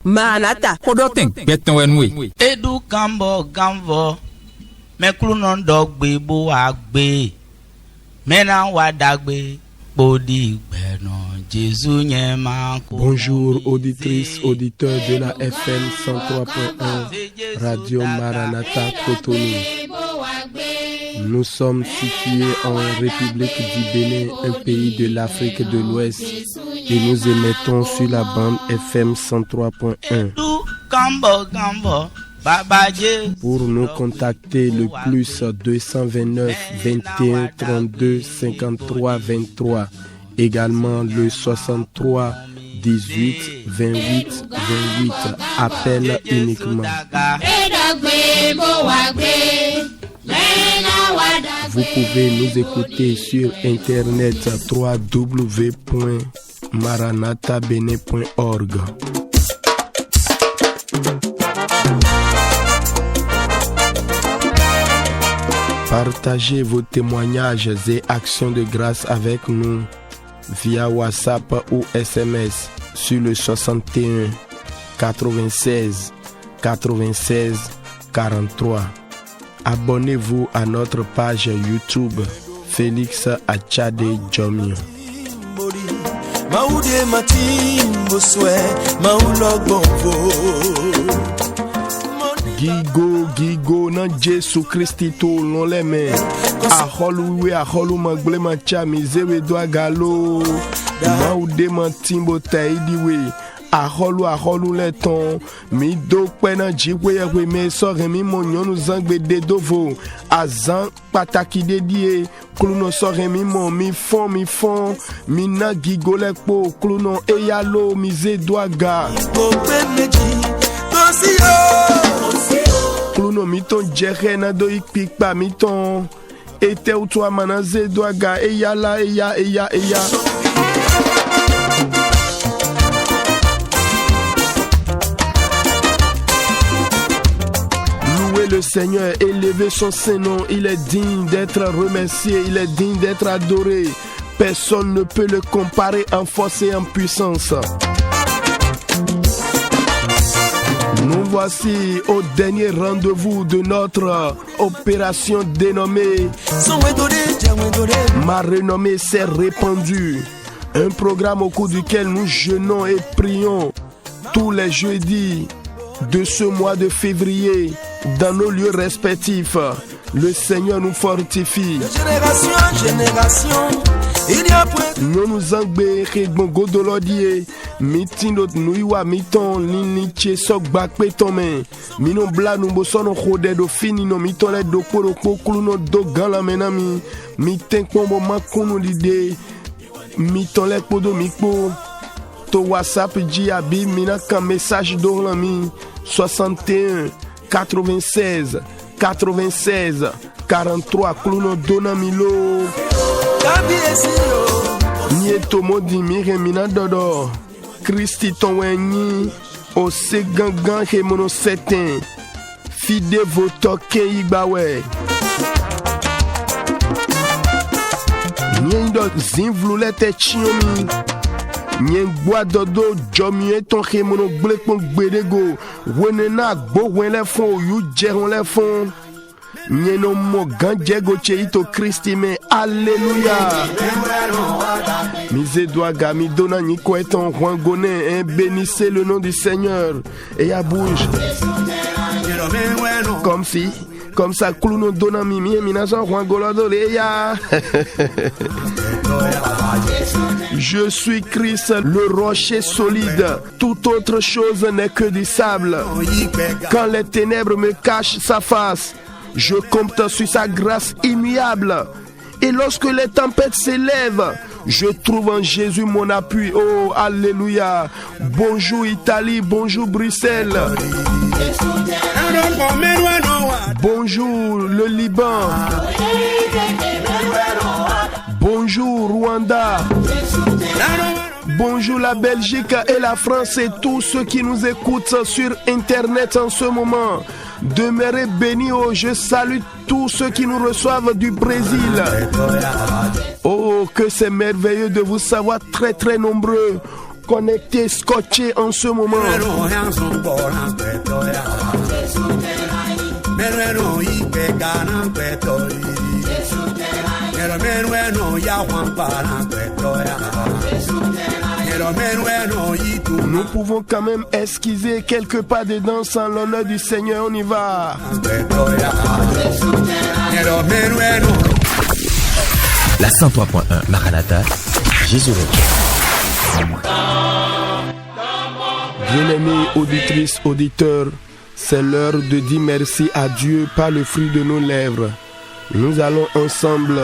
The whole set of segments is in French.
Manata. Kodoten beton wenwe. Edu gambo gamvo. Meklu non dogbe bo agbe. Mena wadagbe. Bodi benon Jésus nyema. Bonjour auditrices, auditeurs de la FM 103.1 Radio Maranatha Cotonou. Nous sommes situés en République du Bénin, un pays de l'Afrique de l'Ouest, et nous émettons sur la bande FM 103.1. Pour nous contacter, le plus 229 21 32 53 23. Également le 63 18 28 28. Appel uniquement. Vous pouvez nous écouter sur internet www.maranathabene.org. Partagez vos témoignages et actions de grâce avec nous via WhatsApp ou SMS sur le 61 96 96 43. Abonnez-vous à notre page YouTube Félix Achade Jomio. Gigo na Jésus Christi to non les mains. Aholu magle macha mizewe do agalo. Maude mantimbo taidiwe. Aholu le ton. Mi do pena jiwe we me sore mi monyo nu zangbe de dovo. Azan pataki dedie. Kluno sore mi mon mi fon. Mi na gigo le po. Kluno eyalo mize do aga. Kluno miton jere na do ikpik pa miton. Ete ou toi manaze do aga. Eya. Louez le Seigneur, élevez son Saint-Nom. Il est digne d'être remercié, il est digne d'être adoré. Personne ne peut le comparer en force et en puissance. Nous voici au dernier rendez-vous de notre opération dénommée Ma renommée s'est répandue. Un programme au cours duquel nous jeûnons et prions tous les jeudis de ce mois de février dans nos lieux respectifs. Le Seigneur nous fortifie. Nous nous engagons bon godolodie mitindo nuiwa miton liniche sok bakpe tome mino bla no bosono khode do fini no mitole do poro kokulu no do gala menami miten kombo makunu lide mitole podo mikpo to WhatsApp jiabi mina kan message do lami 61 96 96 43 kluno dona milo Nieto modi miremina dodo Christi ton weni Ose gangan he mono seten Fide voto ke igbawe Nyen do zinvlulete chiomi Nyen gwa dodo jomi eton he mono blekpon gbedego Wenena gbo wen le fon yu jeron le fon Nyeno mo ganjego cheito Christi me alléluia. Mise doit gami dona ni kweton rwangone bénissez le nom du Seigneur et à bouge comme ça kluno dona mimi mina so rwangolo ya. Je suis Christ, le rocher solide. Toute autre chose n'est que du sable. Quand les ténèbres me cachent sa face, je compte sur sa grâce immuable. Et lorsque les tempêtes s'élèvent, je trouve en Jésus mon appui. Oh, alléluia. Bonjour Italie, bonjour Bruxelles. Bonjour le Liban. Bonjour Rwanda. Bonjour la Belgique et la France et tous ceux qui nous écoutent sur Internet en ce moment. Demeurez bénis, oh, je salue tous ceux qui nous reçoivent du Brésil. Oh, que c'est merveilleux de vous savoir très très nombreux connectés, scotchés en ce moment. Nous pouvons quand même esquiser quelques pas de danse en l'honneur du Seigneur. On y va. La 103.1 Maranatha, Jésus revient. Bien-aimés auditrices, auditeurs, c'est l'heure de dire merci à Dieu par le fruit de nos lèvres. Nous allons ensemble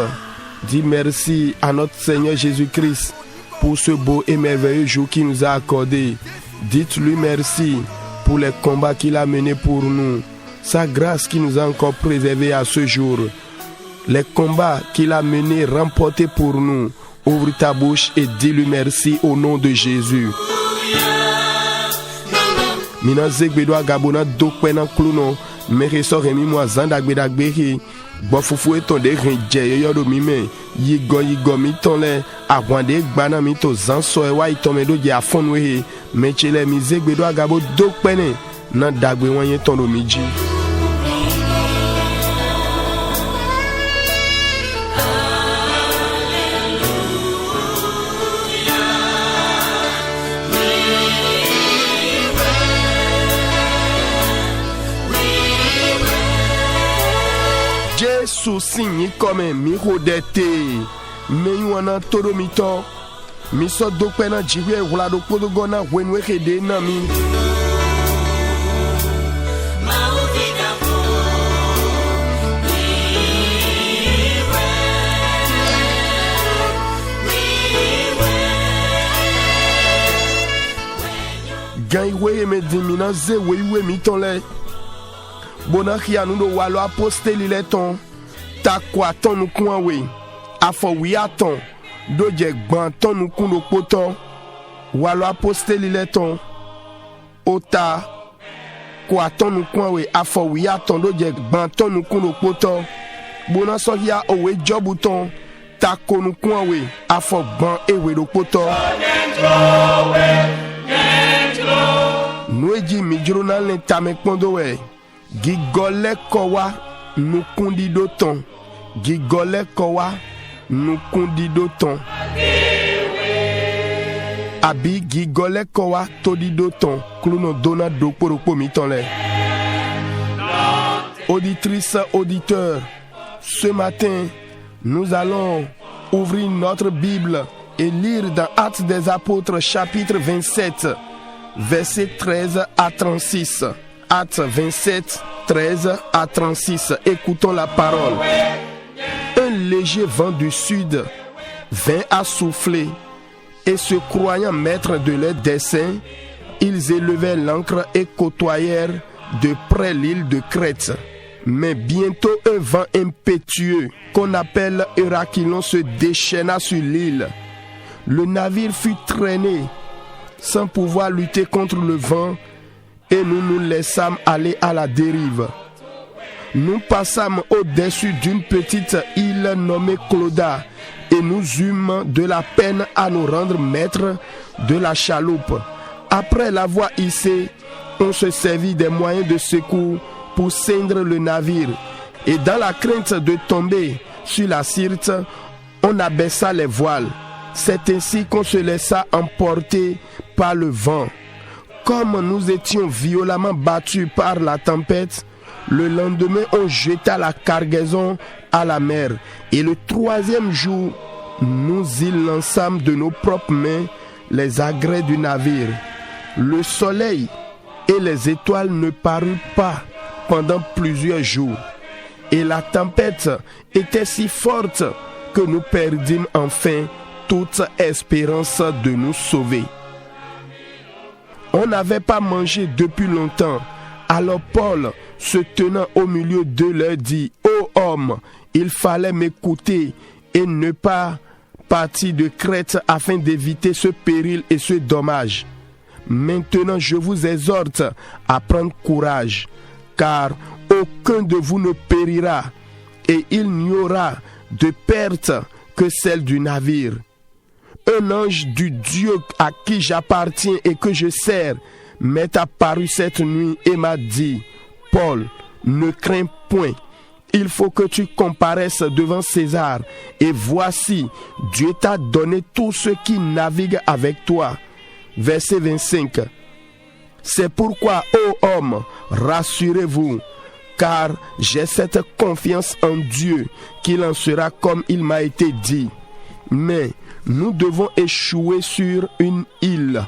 dire merci à notre Seigneur Jésus-Christ pour ce beau et merveilleux jour qu'il nous a accordé. Dites-lui merci pour les combats qu'il a menés pour nous, sa grâce qui nous a encore préservés à ce jour. Les combats qu'il a menés, remportés pour nous. Ouvre ta bouche et dis-lui merci au nom de Jésus. Mina zegbedo gabona dokpena kluno mere so remi mo zanda gbedagbehi bo fufu eton de rinje yodo mime yigo mi tonle agwande gbana mi to zan so e wa iton me do je afonwe mechele mi zegbedo gabo dokpene na dagbe won yen ton do miji. Sousigny comme mi rodete me wana todo mito mi so dokpena jiwe wala do podo gona wenwe kede na mi gaiwe me dimina ze we mi tonle bona khia nu do walo aposte li leton ta kwa ton nou kwan we afo wi aton do je gban ton nou kun do poto walo aposte li leton ota kwa ton nou kwan we afo wi aton do je gban ton nou kun do poto bona so ya owe job ton ta ko nou kwan we afo gban ewe do poto nou eji mi journal ne tame kondo we gigole kowa nous kundi d'auton gigole kowa nous kundi d'auton abi gigole kowa todi d'auton kluno dona do poropo mitonle. Auditrices, auditeurs, ce matin nous allons ouvrir notre Bible et lire dans Actes des Apôtres chapitre 27 versets 13 à 36. Actes 27, 13 à 36. Écoutons la parole. Un léger vent du sud vint à souffler, et se croyant maîtres de leur dessein, ils élevèrent l'ancre et côtoyèrent de près l'île de Crète. Mais bientôt un vent impétueux, qu'on appelle Eurachylon, se déchaîna sur l'île. Le navire fut traîné sans pouvoir lutter contre le vent, et nous nous laissâmes aller à la dérive. Nous passâmes au-dessus d'une petite île nommée Clauda, et nous eûmes de la peine à nous rendre maîtres de la chaloupe. Après l'avoir hissée, on se servit des moyens de secours pour ceindre le navire, et dans la crainte de tomber sur la Syrte, on abaissa les voiles. C'est ainsi qu'on se laissa emporter par le vent. Comme nous étions violemment battus par la tempête, le lendemain on jeta la cargaison à la mer. Et le troisième jour, nous y lançâmes de nos propres mains les agrès du navire. Le soleil et les étoiles ne parurent pas pendant plusieurs jours. Et la tempête était si forte que nous perdîmes enfin toute espérance de nous sauver. On n'avait pas mangé depuis longtemps. Alors Paul, se tenant au milieu d'eux, leur dit: Ô homme, il fallait m'écouter et ne pas partir de Crète afin d'éviter ce péril et ce dommage. Maintenant, je vous exhorte à prendre courage, car aucun de vous ne périra, et il n'y aura de perte que celle du navire. un ange du Dieu à qui j'appartiens et que je sers m'est apparu cette nuit et m'a dit, Paul, ne crains point. Il faut que tu comparaisses devant César. Et voici, Dieu t'a donné tous ceux qui naviguent avec toi. Verset 25. C'est pourquoi, ô hommes, rassurez-vous, car j'ai cette confiance en Dieu qu'il en sera comme il m'a été dit. Mais nous devons échouer sur une île.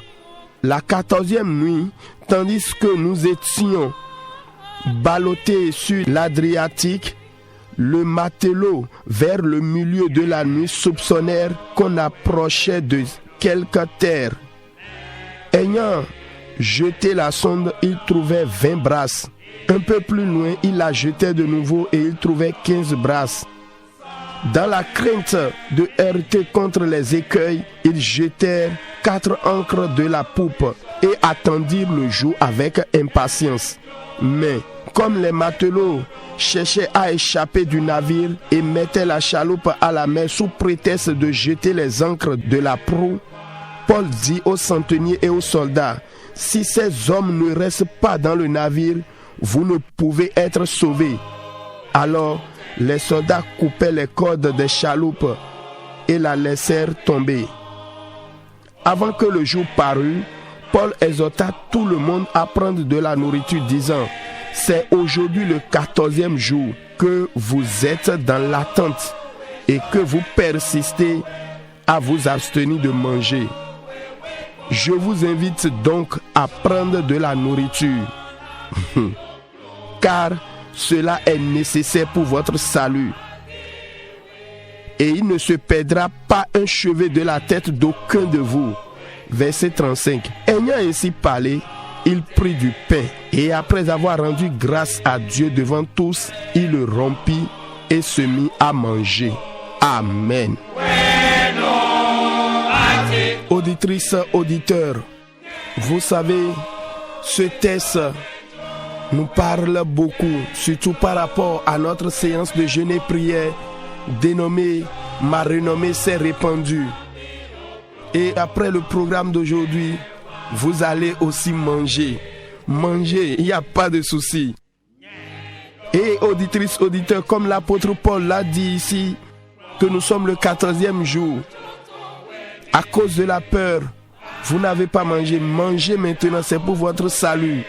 La 14e nuit, tandis que nous étions ballottés sur l'Adriatique, le matelot, vers le milieu de la nuit, soupçonnèrent qu'on approchait de quelque terre. Ayant jeté la sonde, il trouvait 20 brasses. Un peu plus loin, il la jetait de nouveau et il trouvait 15 brasses. Dans la crainte de heurter contre les écueils, ils jetèrent 4 ancres de la poupe et attendirent le jour avec impatience. Mais comme les matelots cherchaient à échapper du navire et mettaient la chaloupe à la mer sous prétexte de jeter les ancres de la proue, Paul dit aux centeniers et aux soldats, « Si ces hommes ne restent pas dans le navire, vous ne pouvez être sauvés. » Alors, les soldats coupaient les cordes des chaloupes et la laissèrent tomber. Avant que le jour parût, Paul exhorta tout le monde à prendre de la nourriture, disant, « C'est aujourd'hui le 14e jour que vous êtes dans l'attente et que vous persistez à vous abstenir de manger. Je vous invite donc à prendre de la nourriture, car cela est nécessaire pour votre salut. Et il ne se perdra pas un cheveu de la tête d'aucun de vous. » Verset 35. Ayant ainsi parlé, il prit du pain et après avoir rendu grâce à Dieu devant tous, il le rompit et se mit à manger. Amen. Auditrices, auditeurs, vous savez, ce texte nous parle beaucoup, surtout par rapport à notre séance de jeûne et prière dénommée « Ma renommée s'est répandue ». Et après le programme d'aujourd'hui, vous allez aussi manger. Manger, il n'y a pas de souci. Et auditrices, auditeurs, comme l'apôtre Paul l'a dit ici, que nous sommes le 14e jour. À cause de la peur, vous n'avez pas mangé. Mangez maintenant, c'est pour votre salut.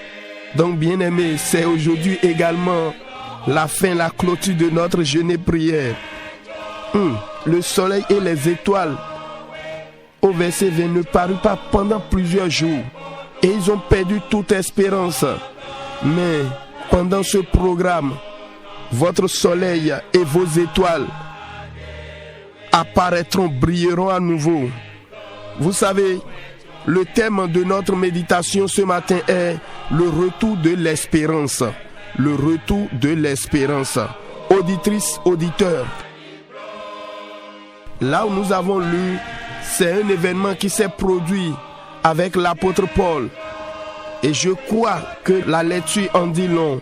Donc, bien-aimés, c'est aujourd'hui également la fin, la clôture de notre jeûne et prière. Le soleil et les étoiles, au verset 20, ne parurent pas pendant plusieurs jours. Et ils ont perdu toute espérance. Mais pendant ce programme, votre soleil et vos étoiles apparaîtront, brilleront à nouveau. Vous savez, le thème de notre méditation ce matin est le retour de l'espérance. Le retour de l'espérance. Auditrices, auditeurs, là où nous avons lu, c'est un événement qui s'est produit avec l'apôtre Paul. Et je crois que la lecture en dit long.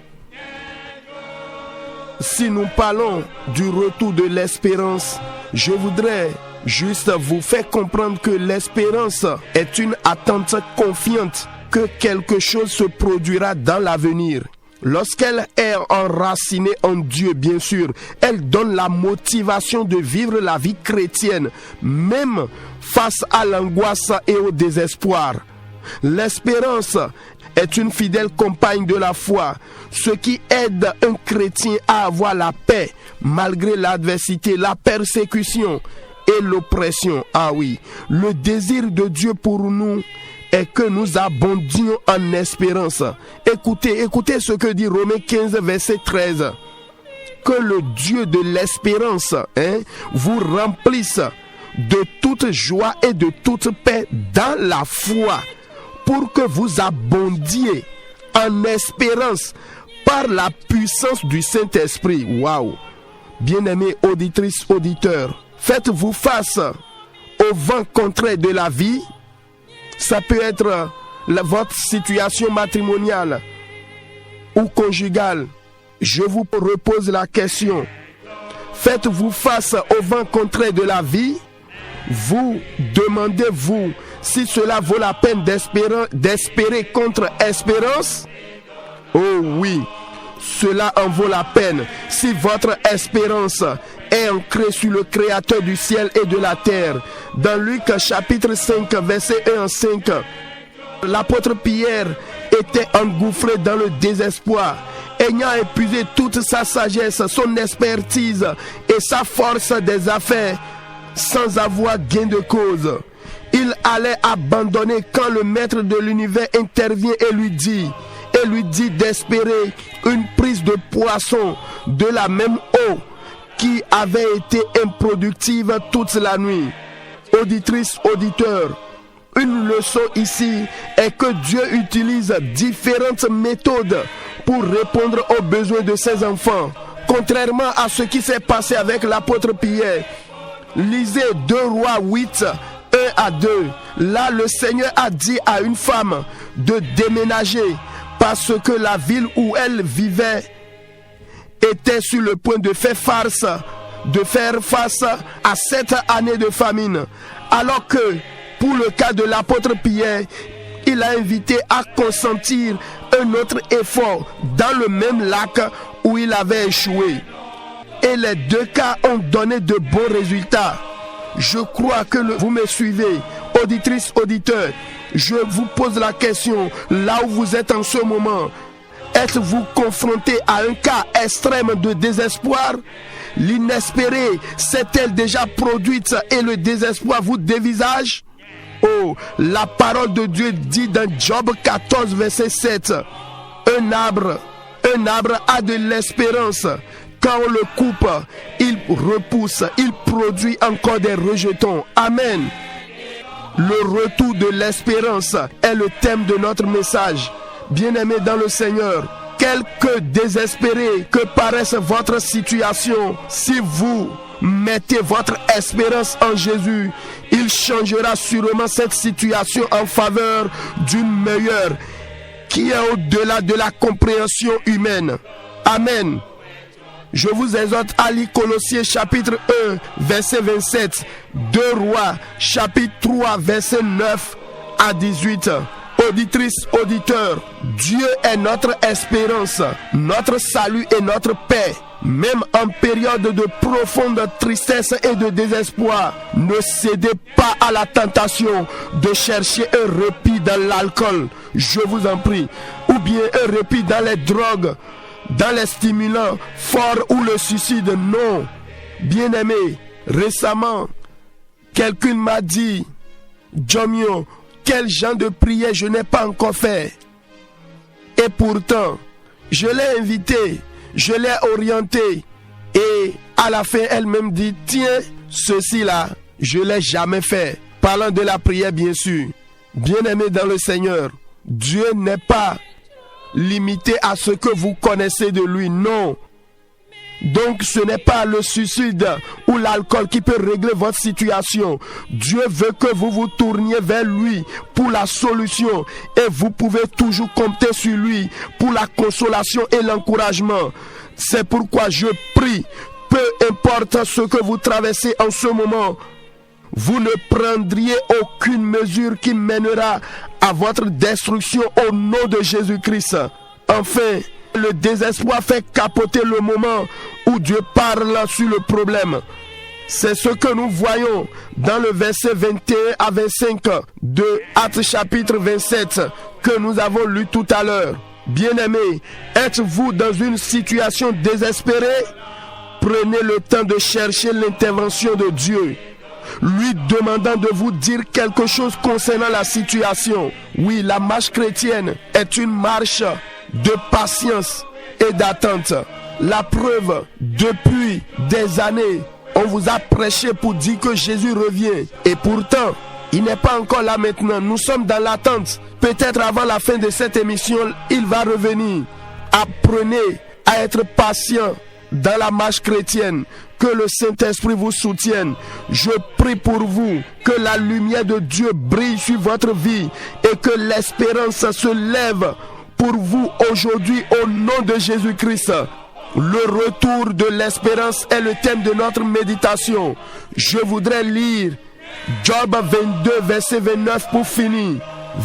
Si nous parlons du retour de l'espérance, je voudrais juste vous faire comprendre que l'espérance est une attente confiante que quelque chose se produira dans l'avenir. Lorsqu'elle est enracinée en Dieu, bien sûr, elle donne la motivation de vivre la vie chrétienne, même face à l'angoisse et au désespoir. L'espérance est une fidèle compagne de la foi, ce qui aide un chrétien à avoir la paix malgré l'adversité, la persécution et l'oppression. Ah oui, le désir de Dieu pour nous est que nous abondions en espérance. Écoutez ce que dit Romains 15, verset 13. Que le Dieu de l'espérance vous remplisse de toute joie et de toute paix dans la foi, pour que vous abondiez en espérance par la puissance du Saint-Esprit. Waouh! Bien-aimés auditrices, auditeurs, faites-vous face au vent contraire de la vie. Ça peut être votre situation matrimoniale ou conjugale. Je vous repose la question. Faites-vous face au vent contraire de la vie Vous demandez-vous si cela vaut la peine d'espérer contre espérance? Oh oui, cela en vaut la peine si votre espérance est ancrée sur le Créateur du ciel et de la terre. Dans Luc chapitre 5, verset 1 à 5, l'apôtre Pierre était engouffré dans le désespoir, ayant épuisé toute sa sagesse, son expertise et sa force des affaires, sans avoir gain de cause. Il allait abandonner quand le maître de l'univers intervient et lui dit d'espérer une prise de poisson de la même eau qui avait été improductive toute la nuit. Auditrice, auditeur, une leçon ici est que Dieu utilise différentes méthodes pour répondre aux besoins de ses enfants. Contrairement à ce qui s'est passé avec l'apôtre Pierre, lisez 2 Rois 8, 1 à 2. Là, le Seigneur a dit à une femme de déménager parce que la ville où elle vivait était sur le point de faire face à 7 années de famine. Alors que, pour le cas de l'apôtre Pierre, il a invité à consentir un autre effort dans le même lac où il avait échoué. Et les 2 cas ont donné de bons résultats. Je crois que vous me suivez, auditrice, auditeur. Je vous pose la question, là où vous êtes en ce moment, êtes-vous confronté à un cas extrême de désespoir? L'inespéré s'est-elle déjà produite et le désespoir vous dévisage? Oh, la parole de Dieu dit dans Job 14, verset 7, un arbre a de l'espérance. Quand on le coupe, il repousse, il produit encore des rejetons. Amen. Le retour de l'espérance est le thème de notre message. Bien-aimés dans le Seigneur, quelque désespéré que paraisse votre situation, si vous mettez votre espérance en Jésus, il changera sûrement cette situation en faveur d'une meilleure qui est au-delà de la compréhension humaine. Amen. Je vous exhorte à lire Colossiens chapitre 1, verset 27, 2 Rois chapitre 3, verset 9 à 18. Auditrice, auditeur, Dieu est notre espérance, notre salut et notre paix. Même en période de profonde tristesse et de désespoir, ne cédez pas à la tentation de chercher un répit dans l'alcool, je vous en prie, ou bien un répit dans les drogues, dans les stimulants forts ou le suicide. Non, bien-aimé, récemment, quelqu'un m'a dit, Jomio, quel genre de prière je n'ai pas encore fait. Et pourtant, je l'ai invité, je l'ai orienté. Et à la fin, elle-même dit, tiens, ceci là, je ne l'ai jamais fait. Parlant de la prière, bien sûr. Bien-aimé dans le Seigneur, Dieu n'est pas limité à ce que vous connaissez de lui, non. Donc ce n'est pas le suicide ou l'alcool qui peut régler votre situation. Dieu veut que vous vous tourniez vers lui pour la solution et vous pouvez toujours compter sur lui pour la consolation et l'encouragement. C'est pourquoi je prie, peu importe ce que vous traversez en ce moment, vous ne prendriez aucune mesure qui mènera à votre destruction au nom de Jésus-Christ. Enfin, le désespoir fait capoter le moment où Dieu parle sur le problème. C'est ce que nous voyons dans le verset 21 à 25 de Actes chapitre 27 que nous avons lu tout à l'heure. Bien-aimés, êtes-vous dans une situation désespérée? Prenez le temps de chercher l'intervention de Dieu, lui demandant de vous dire quelque chose concernant la situation. Oui, la marche chrétienne est une marche de patience et d'attente. La preuve, depuis des années, on vous a prêché pour dire que Jésus revient. Et pourtant, il n'est pas encore là maintenant. Nous sommes dans l'attente. Peut-être avant la fin de cette émission, il va revenir. Apprenez à être patient dans la marche chrétienne. Que le Saint-Esprit vous soutienne. Je prie pour vous que la lumière de Dieu brille sur votre vie et que l'espérance se lève pour vous aujourd'hui au nom de Jésus-Christ. Le retour de l'espérance est le thème de notre méditation. Je voudrais lire Job 22, verset 29 pour finir.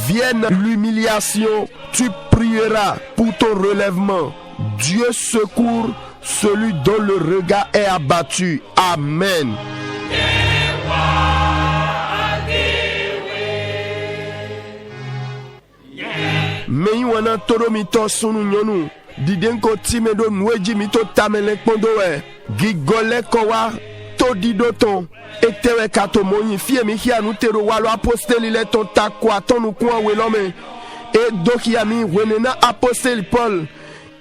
Vienne l'humiliation, tu prieras pour ton relèvement. Dieu secourt celui dont le regard est abattu. Amen. Mais wana toro mito sunu nyonu didenko timedo nweji mito tamele kpondo we gigole kowa to didoton etewe kato moyi fie mi hia nu tero walo aposteli le ton takwa tonu kwa welome e doki ami wenena aposteli Paul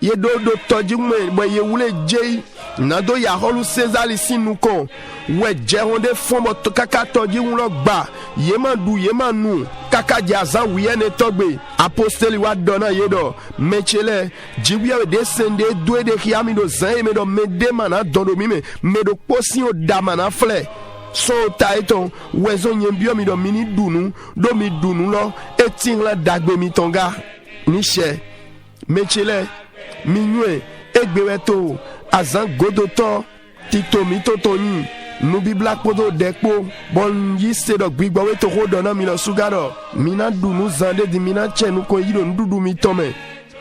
ye do toji mwe bo ye wule jei nado ya holu César sinu kon we jeronde fombo to kaka toji wulo gba yemanu kaka jazan wiyene togbe apostoli wa dona yedo mechele jibuya we descende doué de kiami do zan me do mede mana dondo mi me do posi o damana fle so taito wezo nyembio mi do mini dunu do mi dunu lo etin la dagbe mi tonga niche mechele minwe egbeweto azan godoto tito mi totoni nubi black podo dekpo bon yise do gbigbo we to ho dona mi lo sugaro mina dunu zande di mina chenu ko yido ndudu mi tome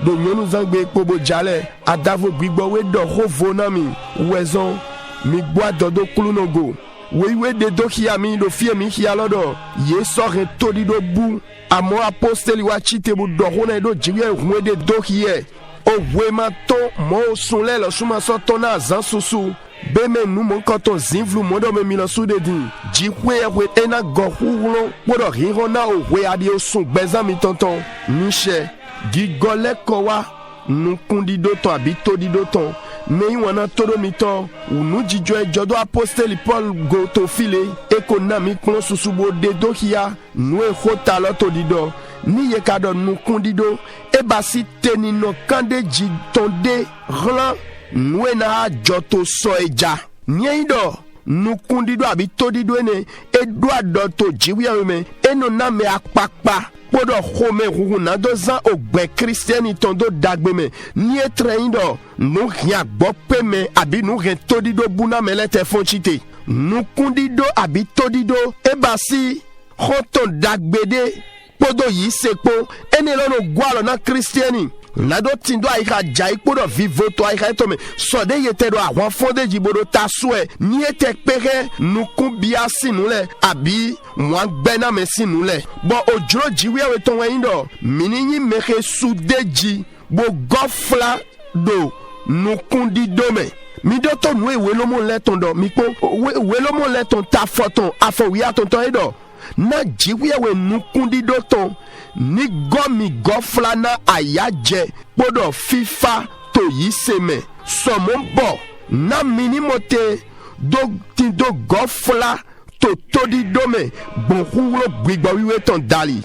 do nyonu zangbe pobo jale adavo gbigbo we do ho vona mi wezon mi gbo dodo kulunogo we de do kia mi do fie mi kia lodo ye so re todi do bu amo apostoli wa chite bu do hona do jiwe we de do hier o wema to mo sunle lo suma so tona zan susu beme nu mon koto zinvlu modo me milosu de din jikwe we ena gohulo podo rirona o we adi o sun gbeza mi tonton niche gigole kowa nu kundi do to abito di do ton me wana todo mi ton unu jijo e jodo apostoli Paul go to file ekonami klon susubo de do kia nu e khota lo to di do ni ye kado nu kundi do e basi teni no kande ji tonde ran nwena joto soeja nyeido nukundido abi todido ene edwado to jiwiya me eno na me akpakpa podo home huhuna do zan ogbe kristiani tondo dagbe me ni etreindo nu hia gbope me abi nu ren todido buna melete fonchite nukundido abi todido ebasi hoton dagbede podo yi sepo ene lono gwalo na kristiani nado tindo aika jai podo vivo to aika to me so de yete do awon fonde jibodo tasue ni ete pere nukun biasi nule abi wan gbena me sinule bo ojro jiwe we ton windo mininyi meke sudeji bo gofla do nukun di dome mi do to nu we lo mo le ton do mi po we lo mo le ton ta foton afo wi aton ton edo na jiwe we nukun di do ton ni gomi gofla na ayaje podo fifa to yi seme somon bo na minimote do tindo gofla to todi dome bon hulo gbigbo wiwe ton dali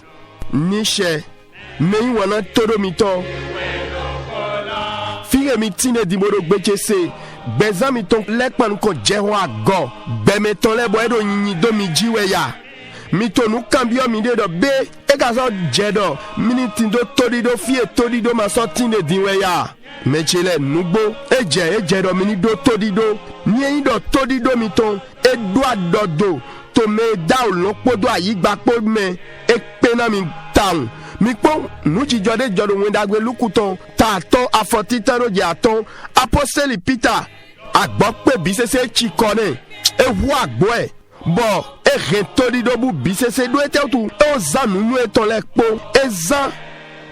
niche meyi wana todo mito fire mi tine di modo gbechese beza mi ton lekpan ko jeho ago beme ton lebo edo nyinyi do mi jiwe ya mito nu kambio mi de do be e ka so jedo minute do todido fie todido ma so tinde dinwe ya mechele nugbo eje do mini do todido ni do todido mito e do do to me daw lo podo ayigba po me e pe na mi town mi po nu ji jode jodo wendagbe lukuton ta ton afotitaro je aton apostoli Peter agbo pe bi sese chikone e hu agbo e bo e retoli do bu bisese do ete tu o zan nu eton le po e zan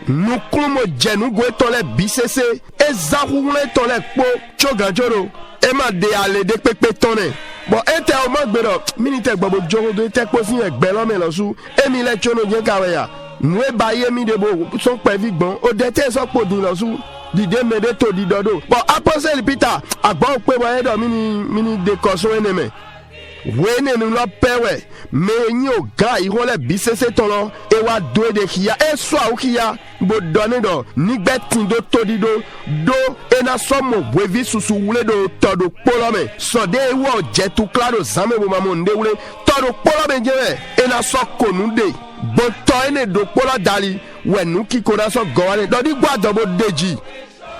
nu klumo jenu go eton le bisese e zan hu eton le po choganjoro e ma de ale de pepe tone bo ete o ma gbero minite gbabo jogo do ete po sin egbe lo me lo su e mi le chono je kawe ya nu e ba ye mi de bo so pe vi gbon o de te so po din lo su dide mede to didodo bo apostle Peter agbo pe bo edo mini de koso eneme wene nu lo pewe me nyi o ga ihole bisese tono e wa do de kia e so a kia bo doni do nigbe tindo todido do e na so mo bwevi susu wule do todo polome so de wo jetu claro zame bo mamonde wule todo polome jewe e na so konunde bo to ene do polo dali wenu kiko na so gowane do di gwado bo deji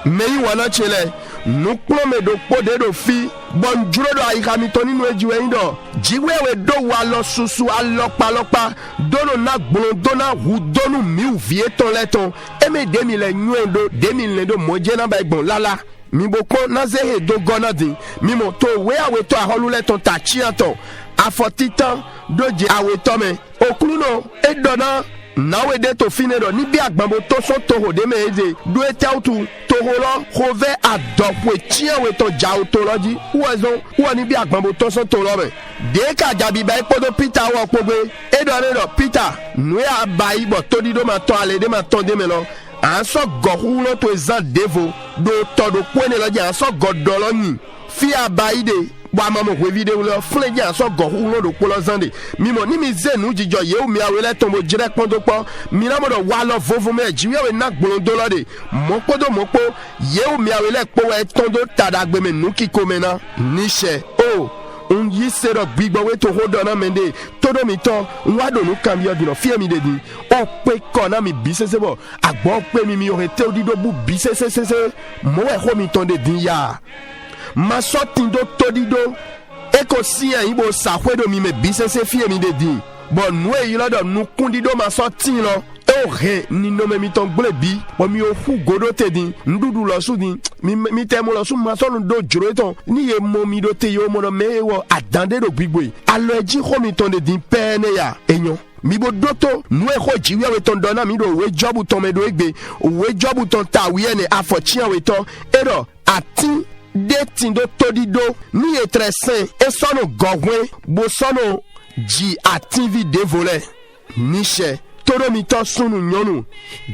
meyi wana chele nu plome do pode do fi bon juro do aika mi toni nu ejiwe indo jiwewe do walo susu alokpa dono na gbolo dona hu donu miu vieton leton eme demi le nyendo demi le do mojena ba egbon lala mi boko na zehe do gona din mi mo to we aweto aholu leton ta chianton afotitan doje aweto me okluno edona nawe de to fine do ni bi agbambo to so to ho de me eze do etautu to ho lo hove adopwe chiawe to jaw to loji uwezo uwa ni bi agbambo to so to lo me de ka jabi ba ipodo Peter wo pogbe edore do Peter nu ya bai bo to di do ma to ale de ma to de me lo an so gohu lo to ezan devo do to do kwene lo ja so godolo ni fi abai de wa mama we video lo flenje aso gohu lo do polo zande mimo ni mi zenu jijo ye o mi awele to mo jire pon do po mi na mo do wa lo vovo me jiwe we na gbolondo lo de mo po ye o mi awele po we ton do tadagbe me nu ki komena niche o un yi sero gbigbo we to hold on amende todo mi ton wa do nu kan bi odino fi mi de din o pe ko na mi bisese bo agbo pe mi o rete odido bu bisese mo we ho mi ton de din ya ma sotindo todido eko si en ibo sahwedo mi me bisese fie mi de din bon noue yilo do nu kundido ma sotin lo o re ni no me mi ton glebi bo mi o fu godo te din ndudu lo su din mi te mo lo su ma so nu do joro ton ni ye mo mi do te yo mo no me wo adande do gbigbo alo eji ho mi ton de din pene ya enyo mi bo doto nu e ho jiwe we ton dona mi do we jobu ton me do egbe we jobu ton ta wi ene afochian we ton ero ati de do todido ni etre saint e sono gogwe bo sono ji ativi de volé niche todo mi to sunu nyonu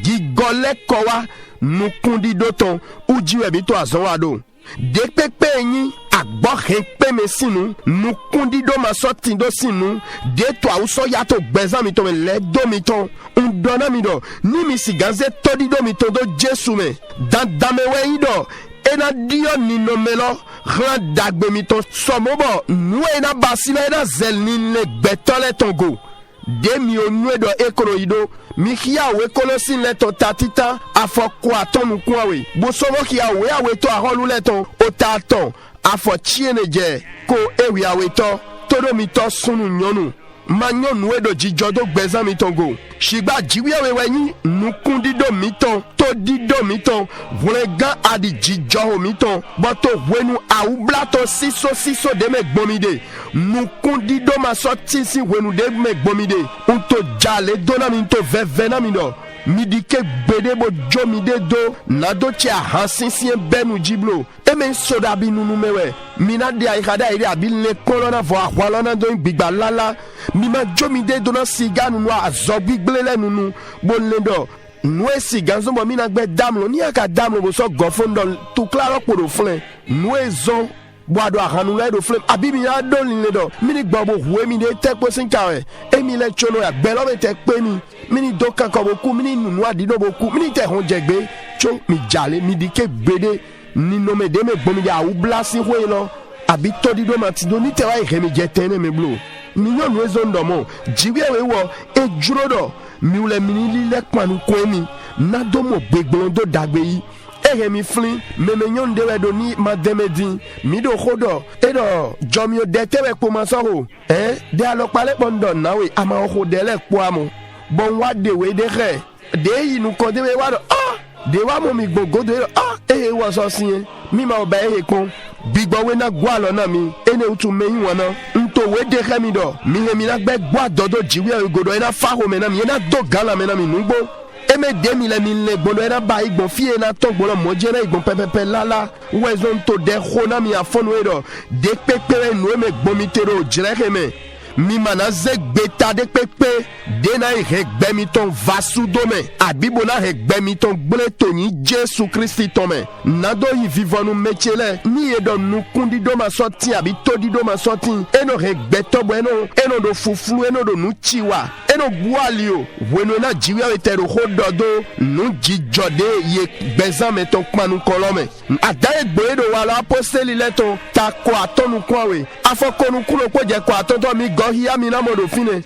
gi gole kowa nu kundido ton ujiwe bi to azonwado de pepe yin agbo pe me sinu nu kundido ma sotindo sinu de to awuso ya to gbezan mi to me le do mi ton un dona mi do ni mi siganze todido mi to do Jesu me dan damewe ido ena dio ni no melo ran dagbe mi ton somobo nu ena basila ena zel ni le betole tongo de mi onue do ekoroido mi kia we kolosin le ton tatita afoko atonu kwawe bo somo kia we awe to aholu le ton otaton afo chieneje ko ewi awe to todo mi to sunu nyonu manyo nuwe do jijodo gbezan mi tongo shigba jiwe wewe yin nukundido miton to dido miton vlega adi jijo miton boto wenu aubla to siso de me gbomide nukundido ma sorti si wenu de me gbomide unto jale dona mi to vevena mi do midike bede bo jomide do nado chia hansinsin benu jiblo eme soda bi nunu mewe mina de aikada ire abil le kolona vo ahwalona do gbigba lala mi ma jomide do na siga nunu azogbi glele nunu bonledo nwe siga nzo mo mina gbe damlo ni aka damlo bo so gofondo tu claro podo flen nwe zo boado ahanu le do flem abibi ya do linedo mini gbogbo huwe mi de tekpo sinkawe emi le chono ya gbelo me tekpe mi mini doka ko boku mini nunu adido boku mini te hon jegbe cho mi jale mi dike bede ni no me de me gbomi ya ubla si ho lo abi todido matido ni te wa ihemi jetene me blo mi yo no ezondo mo jiwe we wo ejurodo mi ule mini lile kwanu kwemi na do mo gbegbo do dagbe yi mi flin memenyon de wedo ni mademedin mi do khodo edo jomio detewe po masoro de alopale bondo nawe ama khodele po amo bon wa de we de re de yinu ko de we wa de wa mo mi gbogo de wo so sin mi ma oba kon bigbo we na gwa lo na mi ene utu meyin wona nto we de re mi do mi na gbe gwa dodo jiwe godo ena fa ho me na mi ena do gala me na mi nugbo eme 2000 gbolo era ba igbon fie na to gbolo mojere igbon pepepe lala wezon to de khona mi afonu edo de pepe nu eme gbomitero jireheme mi mana ze gbeta de pepe de na regbe mi ton vasu dome abibo na regbe mi ton gbole toni Jesu Christi tome nado yi vivonu mechele ni edo nu kundi do ma sorti abi todi do ma sorti eno regbe to bueno eno do fufulu eno do nu chiwa eno gualio weno na jiwa etero hododo nu jijode ye bezan me ton panu kolome adaye gbedo wala apostoli leto ta ko atonu kwawe afokonu kulo ko je ko atoto mi gohia mi na modo fine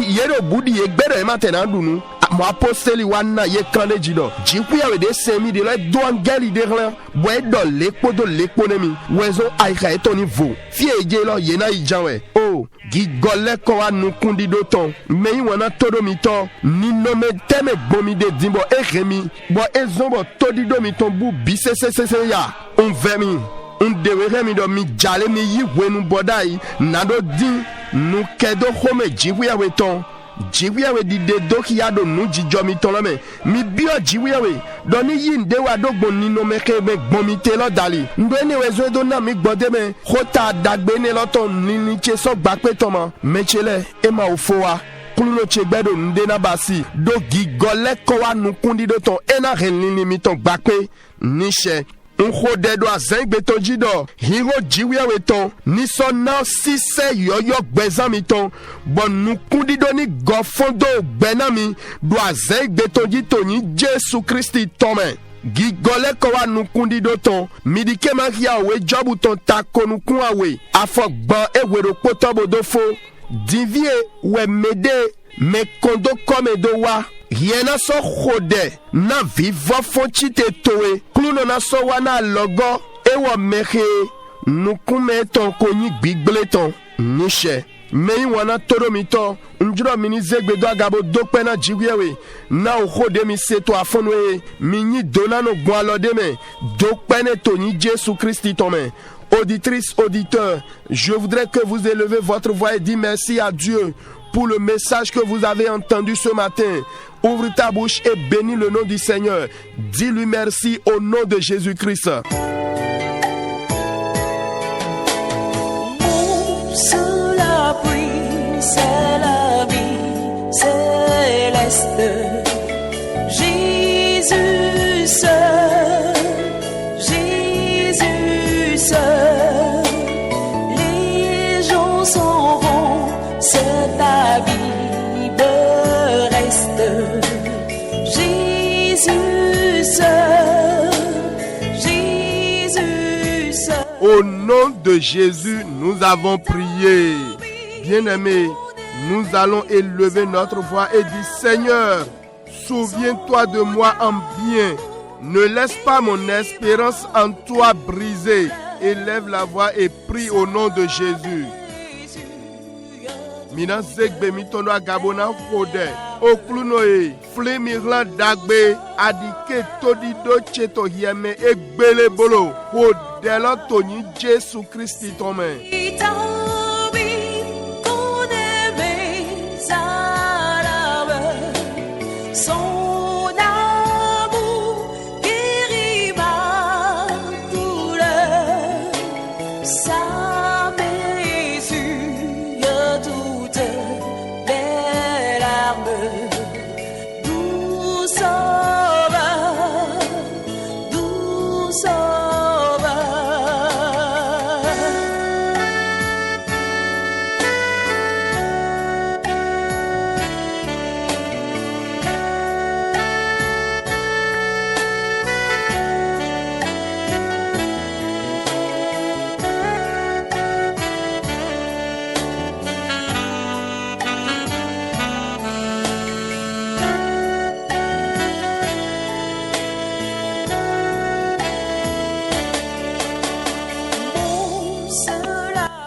yero budi egbere ma tena dunu mo apostoli wana ye kande jido jiku ya we de semi de la do angeli de la boy do lekpo do lekpo nemi wezo aika eto ni vo fie je lo ye na ijanwe o gigole ko wa nukundi do ton me wana todo mi ton ni no me teme bomi de dimbo e remi bo ezombo todi do mi ton bu bisese ya on vemi on dewe mi do mi jale mi yi wenu bodai nado din nu kedo home jiku ya we ton jiwiawe di de doki ya do nu jijo mi ton me mi bio jiwiawe do ni yinde wa do gbon ni no meke be gbon mi te lo dali ndo ni wezo do na mi gbode me khota dagbe ne lo ton ni che so gba pe ton mo mechele e ma ofo wa kuluno che gbedo nde na basi do gigole ko wa nu kundi do ton e na ren ni mi ton gba pe ni she Unho dedo a zengbe ton jido hiro jiwe weton ni son na sise yoyo gbezami ton bon nu kundi do ni gofondo benami do a zengbe ton jito ni Jesu Christi tome gigole ko wa nu kundi do ton midike makia we jobu ton takonu kun awe afogban ewero potobo do fo divie we mede me kondo kome do wa rien na so khode na vivo fonchi te towe kluno na so wana logo ewo mehe nukume ton konyi gbigble ton nishe meyi wana toro mito njuro mini zegbe do agabo dokpe na jiwewe na khode mi seto afonwe mini donano gwalode me dokpe ne toni Jésus Christ tome. Auditrice, auditeur, je voudrais que vous élevez votre voix et dites merci à Dieu pour le message que vous avez entendu ce matin. Ouvre ta bouche et bénis le nom du Seigneur. Dis-lui merci au nom de Jésus-Christ. Sous la pluie, c'est la vie céleste. Jésus seul, Jésus seul. Les gens s'en vont, c'est la Bible reste. Jésus seul, Jésus seul. Au nom de Jésus, nous avons prié. Bien-aimés, nous allons élever notre voix et dire: Seigneur, souviens-toi de moi en bien. Ne laisse pas mon espérance en toi briser. Élève la voix et prie au nom de Jésus. Mina zegbe mitono agabona kode oklunoe flemirla dagbe adike todido cheto hieme egbele bolo kodelo toni Jésus Christ tome.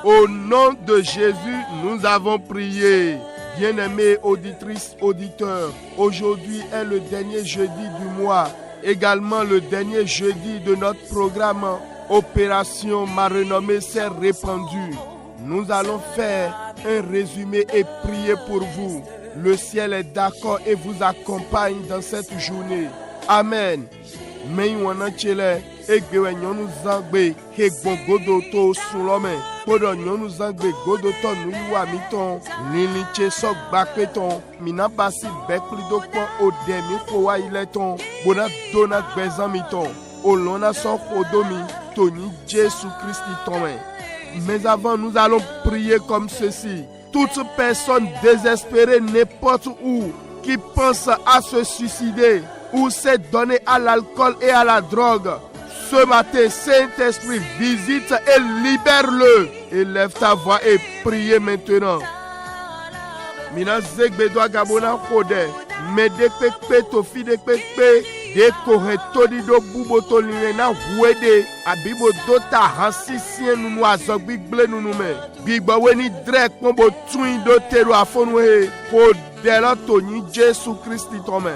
Au nom de Jésus, nous avons prié. Bien-aimés auditrices, auditeurs, aujourd'hui est le dernier jeudi du mois, également le dernier jeudi de notre programme Opération Ma Renommée s'est répandue. Nous allons faire un résumé et prier pour vous. Le ciel est d'accord et vous accompagne dans cette journée. Amen. Egbewe nyonu zangbe ke gbongodo to sulome podo nyonu zangbe godo to nuiwa miton lili che sok bakpeton mina basi bekli do pon odemi kowa ileton bona dona gbezan miton olona son odomi toni Jésus Christ tome. Mais avant nous allons prier comme ceci. Toute personne désespérée n'importe où qui pense à se suicider ou s'est donné à l'alcool et à la drogue, ce matin, Saint-Esprit, visite et libère-le. Élève ta voix et prie maintenant. Mina zegbe do gabona kode me de kpekpe to fi de kpekpe de kohe to di do bubo to lire na huede abibo do ta hansisien nunu azogbi gle nunu me gbigbo we ni dre kombo tun do teru afonu he ko de lo to ni Jésus Christ to me.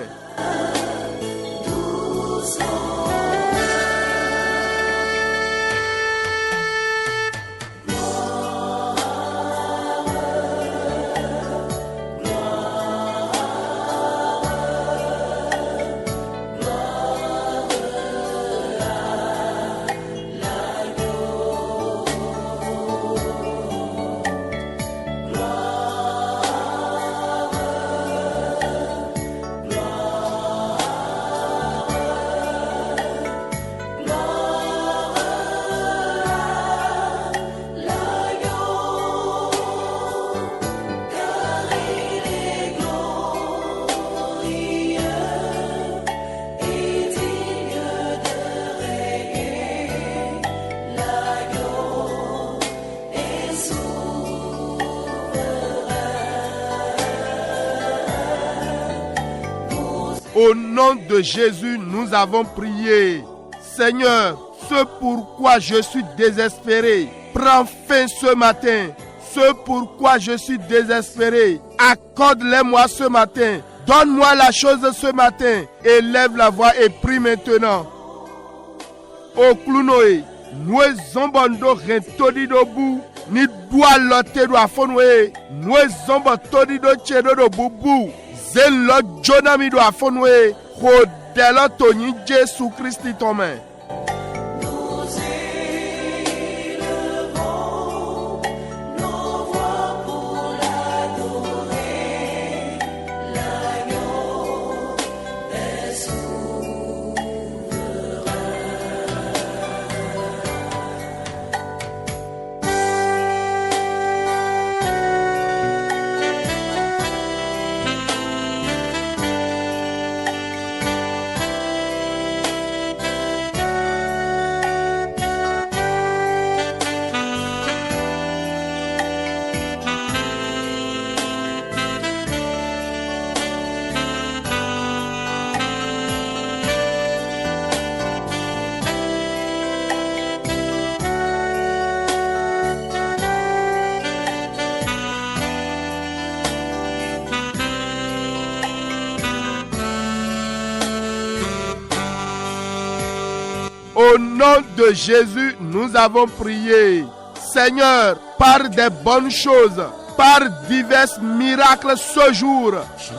Au nom de Jésus, nous avons prié. Seigneur, ce pourquoi je suis désespéré, prends fin ce matin. Ce pourquoi je suis désespéré, accorde-les-moi ce matin. Donne-moi la chose ce matin. Élève la voix et prie maintenant. Au Klunoé, nous zombondo rentodi dobu, ni doa lote do afonwe, nous zombo todi do chedo do bubu. Zelo Jonami do afonwe, rodelo toni Jésus Christ tome. Au nom de Jésus, nous avons prié. Seigneur, par des bonnes choses, par divers miracles ce jour,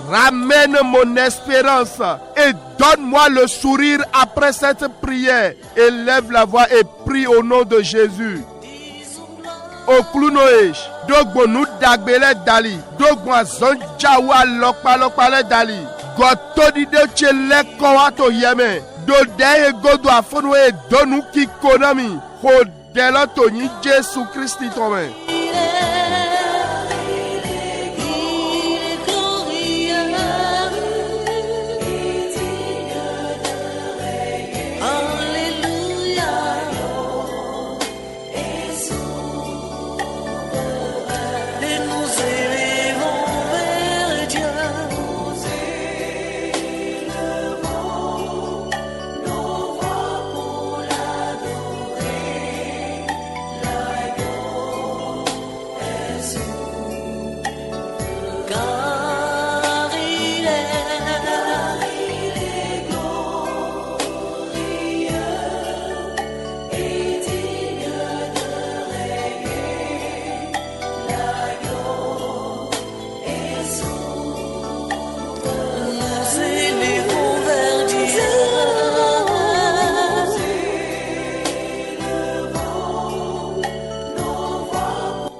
ramène mon espérance et donne-moi le sourire après cette prière. Élève la voix et prie au nom de Jésus. Oklunoesh, dogbo nu dagbele dali, dogbo zonjawa lokpale dali, gotodi de chele kowato yeme, do deye godo afonwe donu ki konami, ho dela toni Jésus Christ tome.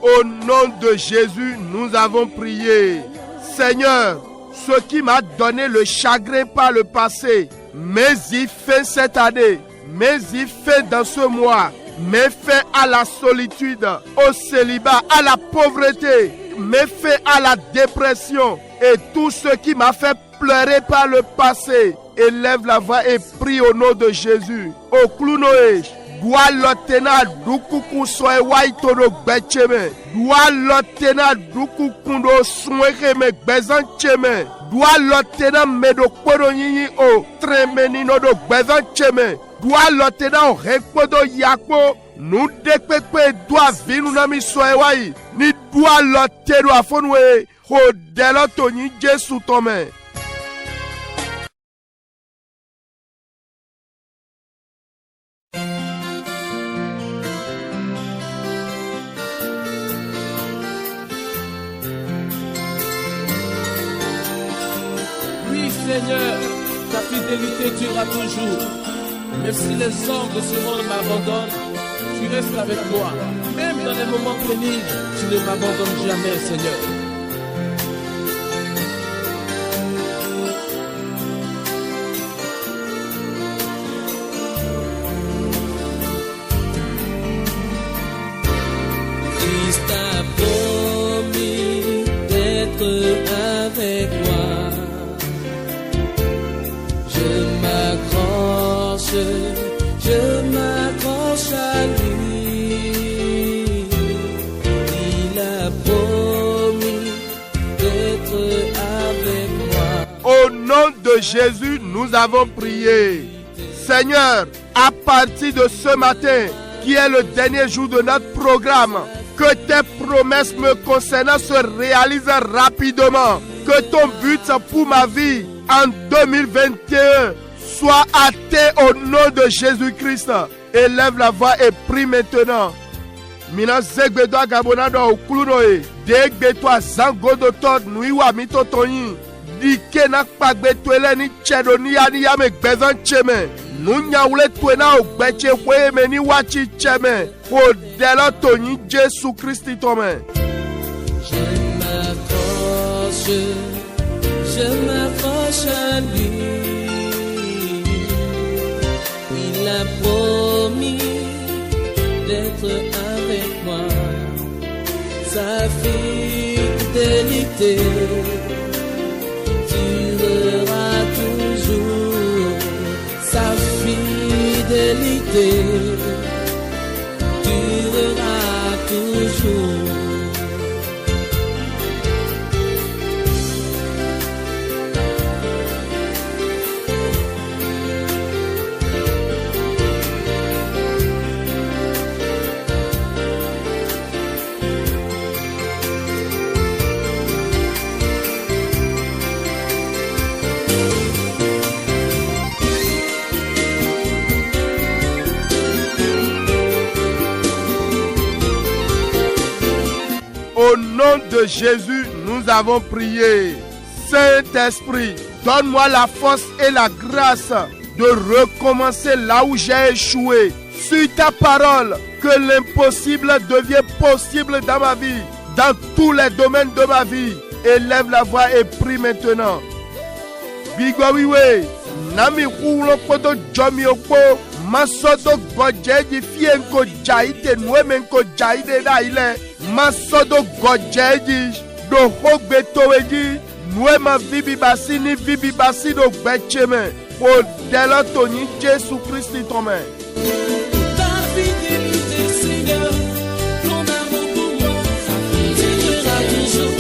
Au nom de Jésus, nous avons prié. Seigneur, ce qui m'a donné le chagrin par le passé, mets-y fin cette année, mets-y fin dans ce mois, mets fin à la solitude, au célibat, à la pauvreté, mets fin à la dépression et tout ce qui m'a fait pleurer par le passé. Élève la voix et prie au nom de Jésus. Au Klunoesh, Dua lotena dukuku soe waito do gbecheme. Dua lotena dukuku do sweke me gbezan cheme. Dua lotena medo kodo nyinyi o tremeni no do gbezan cheme. Dua lotena o rekpo do yakpo. Nou dekpekpe dua vinu na mi soe wai. Ni dua lote do afonwe. Ho deloto nyi Jesu tome. Seigneur, ta fidélité durera toujours. Même si les hommes de ce monde m'abandonnent, tu restes avec moi. Même dans les moments pénibles, tu ne m'abandonnes jamais, Seigneur. Christ a promis d'être avec moi. Je m'accroche à lui. Il a promis d'être avec moi. Au nom de Jésus, nous avons prié. Seigneur, à partir de ce matin, qui est le dernier jour de notre programme, que tes promesses me concernant se réalisent rapidement. Que ton but pour ma vie en 2021 soit atteint au nom de Jésus-Christ. Élève la voix et prie maintenant. Mina zegbedo agabonado okulunoe. Degbeto azangodo tod nuiwa mitotonyi. Dike na kpagbetwele ni chedo ni yani yame gbezan cheme. Nunya ule twena ogbeche kweme ni wachi cheme. O delo tonyi Jésus Christi tome. Je m'accroche à lui. Il a promis d'être avec moi. Sa fidélité durera toujours. Sa fidélité durera toujours. Au nom de Jésus, nous avons prié. Saint-Esprit, donne-moi la force et la grâce de recommencer là où j'ai échoué. Sur ta parole, que l'impossible devient possible dans ma vie, dans tous les domaines de ma vie. Élève la voix et prie maintenant. Bigwawiwe, nami kulo kodo jomi okpo, masodo gojeji fienko jaite nuemenko jaide da ile. Masodo gojeji do hogbe toweji nuema vibi basi ni vibi basi do gbecheme. O delo toni Jésus Christi tome. Ta fidélité, Seigneur, ton amour pour moi, ça durera toujours.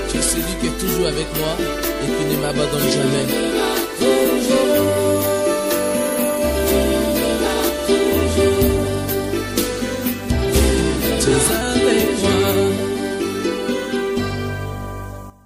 Tu es celui qui est toujours avec moi et qui ne m'abandonne jamais. Tu es avec moi.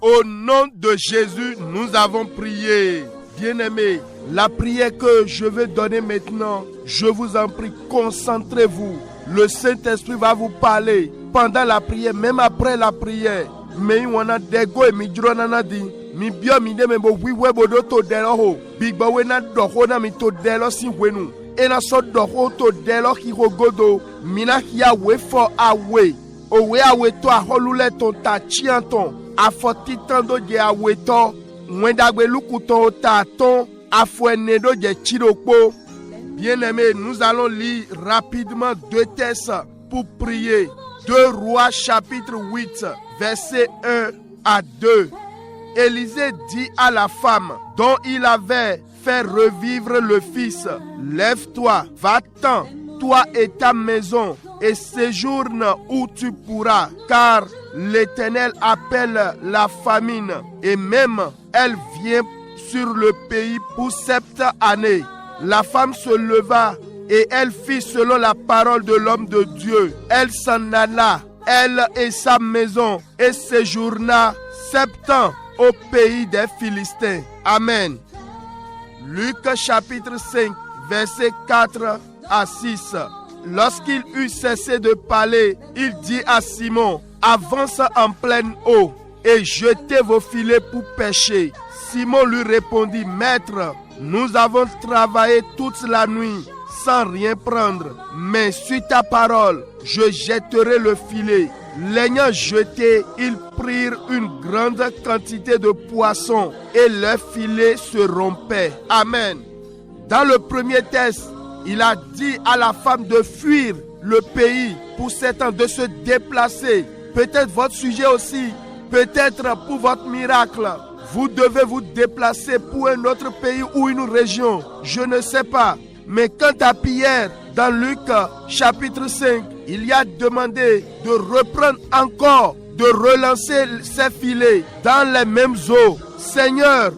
Au nom de Jésus, nous avons prié. Bien-aimés, la prière que je vais donner maintenant, je vous en prie, concentrez-vous. Le Saint-Esprit va vous parler pendant la prière, même après la prière. Mais on a dego et midronanadi. mi bio mi de me bo wiwe bodo to delo ho bigbo we na do ho na mi to delo si wenu e na so do ho to delo ki ho godo mina ya we for awe o we awe to aholule ton ta chianton afoti tando je awe to mwendagbe lukuton ta ton afouene do je chiropo. Bien-aimés, nous allons lire rapidement 2 textes pour prier. 2 Rois chapitre 8 verset 1 à 2. Élisée dit à la femme dont il avait fait revivre le fils, lève-toi, va-t'en, toi et ta maison, et séjourne où tu pourras, car l'Éternel appelle la famine, et même elle vient sur le pays pour 7 années. La femme se leva et elle fit selon la parole de l'homme de Dieu. Elle s'en alla, elle et sa maison, et séjourna 7 ans au pays des Philistins. Amen. Luc chapitre 5, versets 4 à 6. Lorsqu'il eut cessé de parler, il dit à Simon, avance en pleine eau et jetez vos filets pour pêcher. Simon lui répondit, Maître, nous avons travaillé toute la nuit sans rien prendre, mais sur ta parole, je jetterai le filet. L'ayant jeté, ils prirent une grande quantité de poissons et leur filet se rompait. Amen. Dans le premier texte, il a dit à la femme de fuir le pays pour 7 ans, de se déplacer. Peut-être votre sujet aussi, peut-être pour votre miracle. Vous devez vous déplacer pour un autre pays ou une région. Je ne sais pas. Mais quant à Pierre, dans Luc chapitre 5, il y a demandé de reprendre encore, de relancer ses filets dans les mêmes eaux. Seigneur,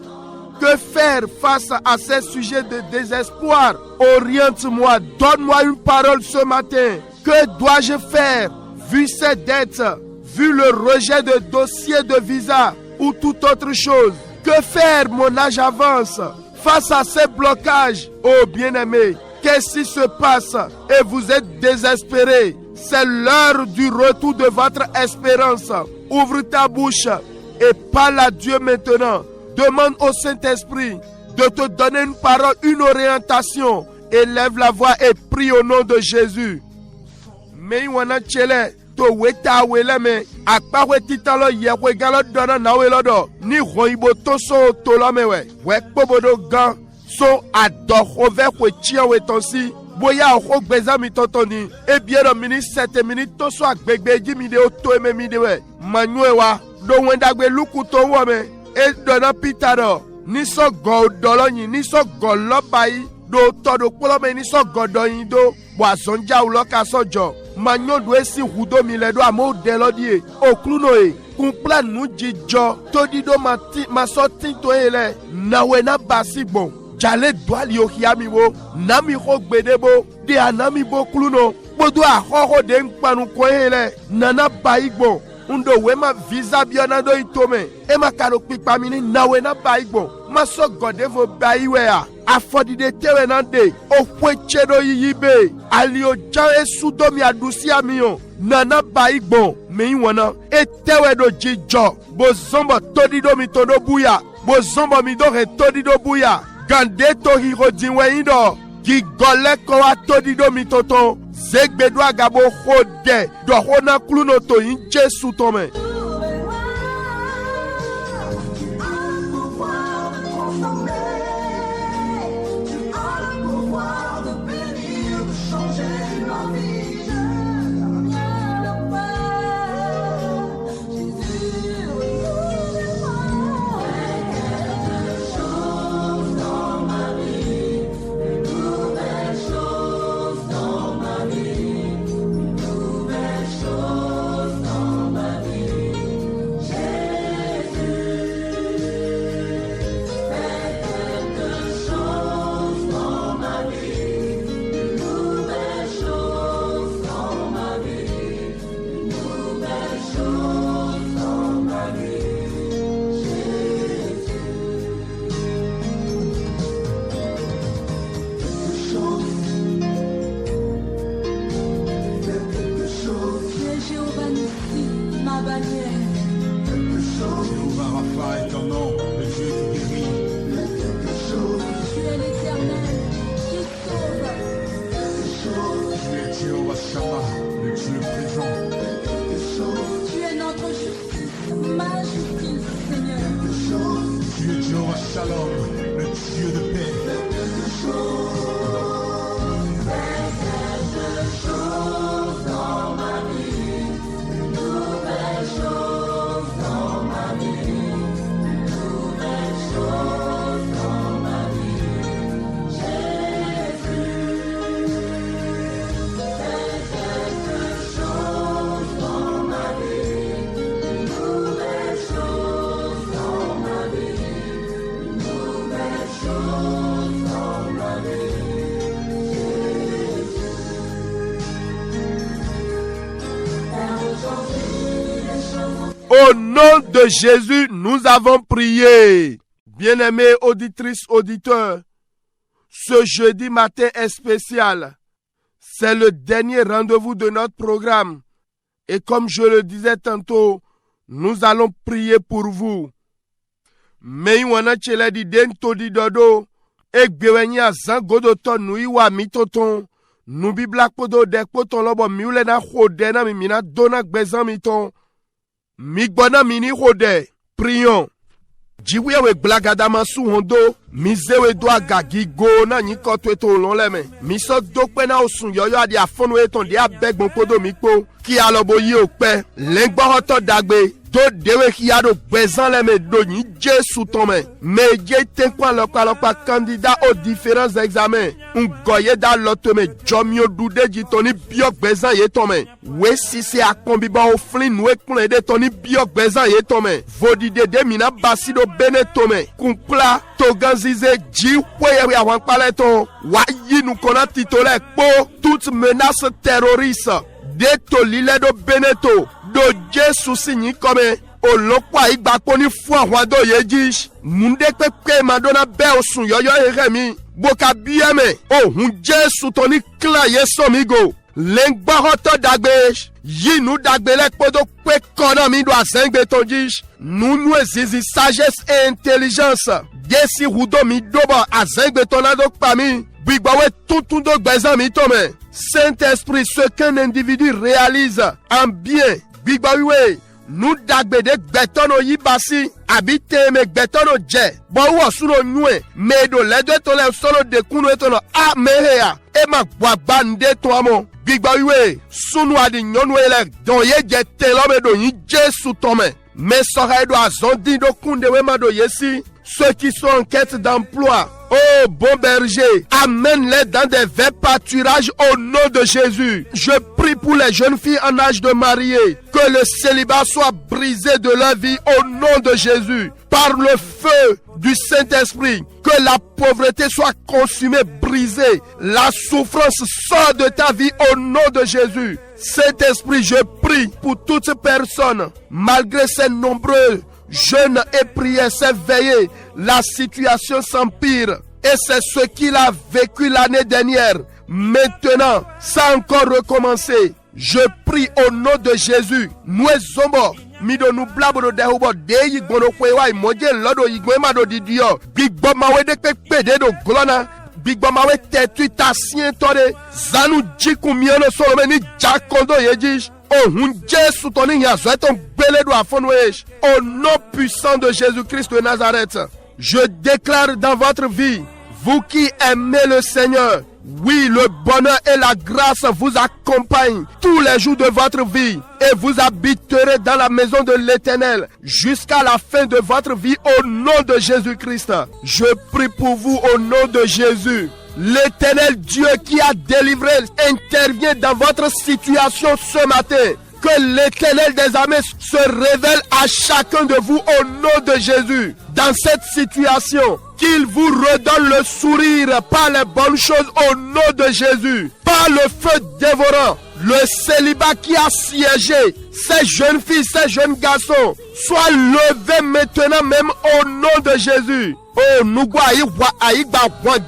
que faire face à ces sujets de désespoir? Oriente-moi, donne-moi une parole ce matin. Que dois-je faire vu ces dettes, vu le rejet de dossiers de visa ou toute autre chose? Que faire? Mon âge avance. Face à ces blocages, oh bien-aimé, qu'est-ce qui se passe? Et vous êtes désespéré. C'est l'heure du retour de votre espérance. Ouvre ta bouche et parle à Dieu maintenant. Demande au Saint-Esprit de te donner une parole, une orientation. Élève la voix et prie au nom de Jésus. Mais wana chele to weta wele me akpa weti talo yewe galo dona na we lodo ni hoibo to so to lo mewe we pobodo gan so ado ove ko chia we tonsi boya ho gbeza mi totoni e biero mini 7 minutes to so agbegbe ji mi de o to eme mi de we manue wa do wendagbe luku to wo me e dona pitaro ni so go doloyin ni so go lobai do todo polome ni so godoyin do wa sonja uloka sojo manyodo esi hudo mi ledo amo delodie oklunoe kumpla nu jijo todido masoti to ele nawe na basigbon jale dwali ohiami wo nami ho gbedebo de anami bo kluno bodo ahoho de npanu ko ele nana baigbon ndo wema visa biona do itome e makaro pipa mi ni nawe na baigbon maso godevo baiwea afodide tewe nande okwechedo yiyibe alio jan esudomi adusi amion nana baigbon meiwana etewe do jijo bozombo todido mi todo buya bozombo mi do re todido buya gande to hiro dinwe indo gigole ko wa todido mi toto zegbedo agabo hode do hona kluno to in Jesu tome. Jéhovah Rapha est ton nom. Shalom, le Dieu de paix. Au nom de Jésus, nous avons prié. Bien-aimés auditrices, auditeurs, ce jeudi matin est spécial. C'est le dernier rendez-vous de notre programme. Et comme je le disais tantôt, nous allons prier pour vous. Meiwana chele di den todi dodo, ek bewenya zangodo ton nui wa mitoton, nubi black podo dek poton lobo miule na chodena mimina dona gbezan miton. Migbona mini rode, prions. Jiwe we blagadama su hondo, mizewe do agagi go na nyikoto eto lonleme. Miso dokpe na osun yoyo adi afonu eton di abeg bon podo mikpo, ki alobo yi okpe, lengbo hoto dagbe, do dewe ki ado gbezan leme do nyi Jesu tome. Me je tenkwa lokwa candidat aux différents examens. Goye da lotome jomyo dude jitoni biok gbezan ye tome. We si se akombi ba oflin we kule de toni biok gbezan ye tome. Vodi de mina basido bene tome. Kunkla toganzize ji weye awan paleton. Wa yi nou kona titole po toute menace terroriste. De to lile do beneto. Do Jesu sinyi kome. Olokwa igbaponi fwa wado yejish. Munde pepe madona be osun yoyo eremi. Boka bieme. Oh hun Jesu toni kla yesomigo. Lengba hoto dagbesh. Yi nou dagbelek podo kwe kona mi do asengbe tonjish. Nou zizi sagesse et intelligence. Desi hudo mi doba asengbe tonado pami. Bigbawe tout do gbezan mi tome. Saint-Esprit, ce qu'un individu réalise en bien. Bigbawe. Nous dagbede gbetono yibasi abite me gbetono je bo wo suno nue medo ledo to le solo de kunu etono a mehea e ma gbagba nde to amo gbigba wiwe sunu adi nyonu ele don ye je telo medo yin Jesu tome me sora do azondi do kunde we mado yesi ceux qui sont en quête d'emploi. Oh bon berger, amène-les dans des verts pâturages au nom de Jésus. Je prie pour les jeunes filles en âge de marier, que le célibat soit brisé de leur vie au nom de Jésus. Par le feu du Saint-Esprit, que la pauvreté soit consumée, brisée. La souffrance sort de ta vie au nom de Jésus. Saint-Esprit, je prie pour toutes personnes, malgré ces nombreux jeûne et prière, c'est veiller, la situation s'empire. Et c'est ce qu'il a vécu l'année dernière. Maintenant, ça a encore recommencé. Je prie au nom de Jésus. Nous sommes mido nu blaboro de hubo de yigbono kwewa imoje lodo yigwema do didio. Big Boma we de pede do glona. Big Boma we tetu tasien tore. Zanu jiku mieno solomeni jakondo yejish. Oh, Jésus ton ignazo est ton belédo à fonouèche. Au nom puissant de Jésus-Christ de Nazareth, je déclare dans votre vie, vous qui aimez le Seigneur, oui, le bonheur et la grâce vous accompagnent tous les jours de votre vie et vous habiterez dans la maison de l'Éternel jusqu'à la fin de votre vie au nom de Jésus-Christ. Je prie pour vous au nom de Jésus. L'Éternel Dieu qui a délivré intervient dans votre situation ce matin. Que l'Éternel des armées se révèle à chacun de vous au nom de Jésus. Dans cette situation, qu'il vous redonne le sourire par les bonnes choses au nom de Jésus. Par le feu dévorant, le célibat qui a siégé, ces jeunes filles, ces jeunes garçons, soient levés maintenant même au nom de Jésus. Oh, nous voyons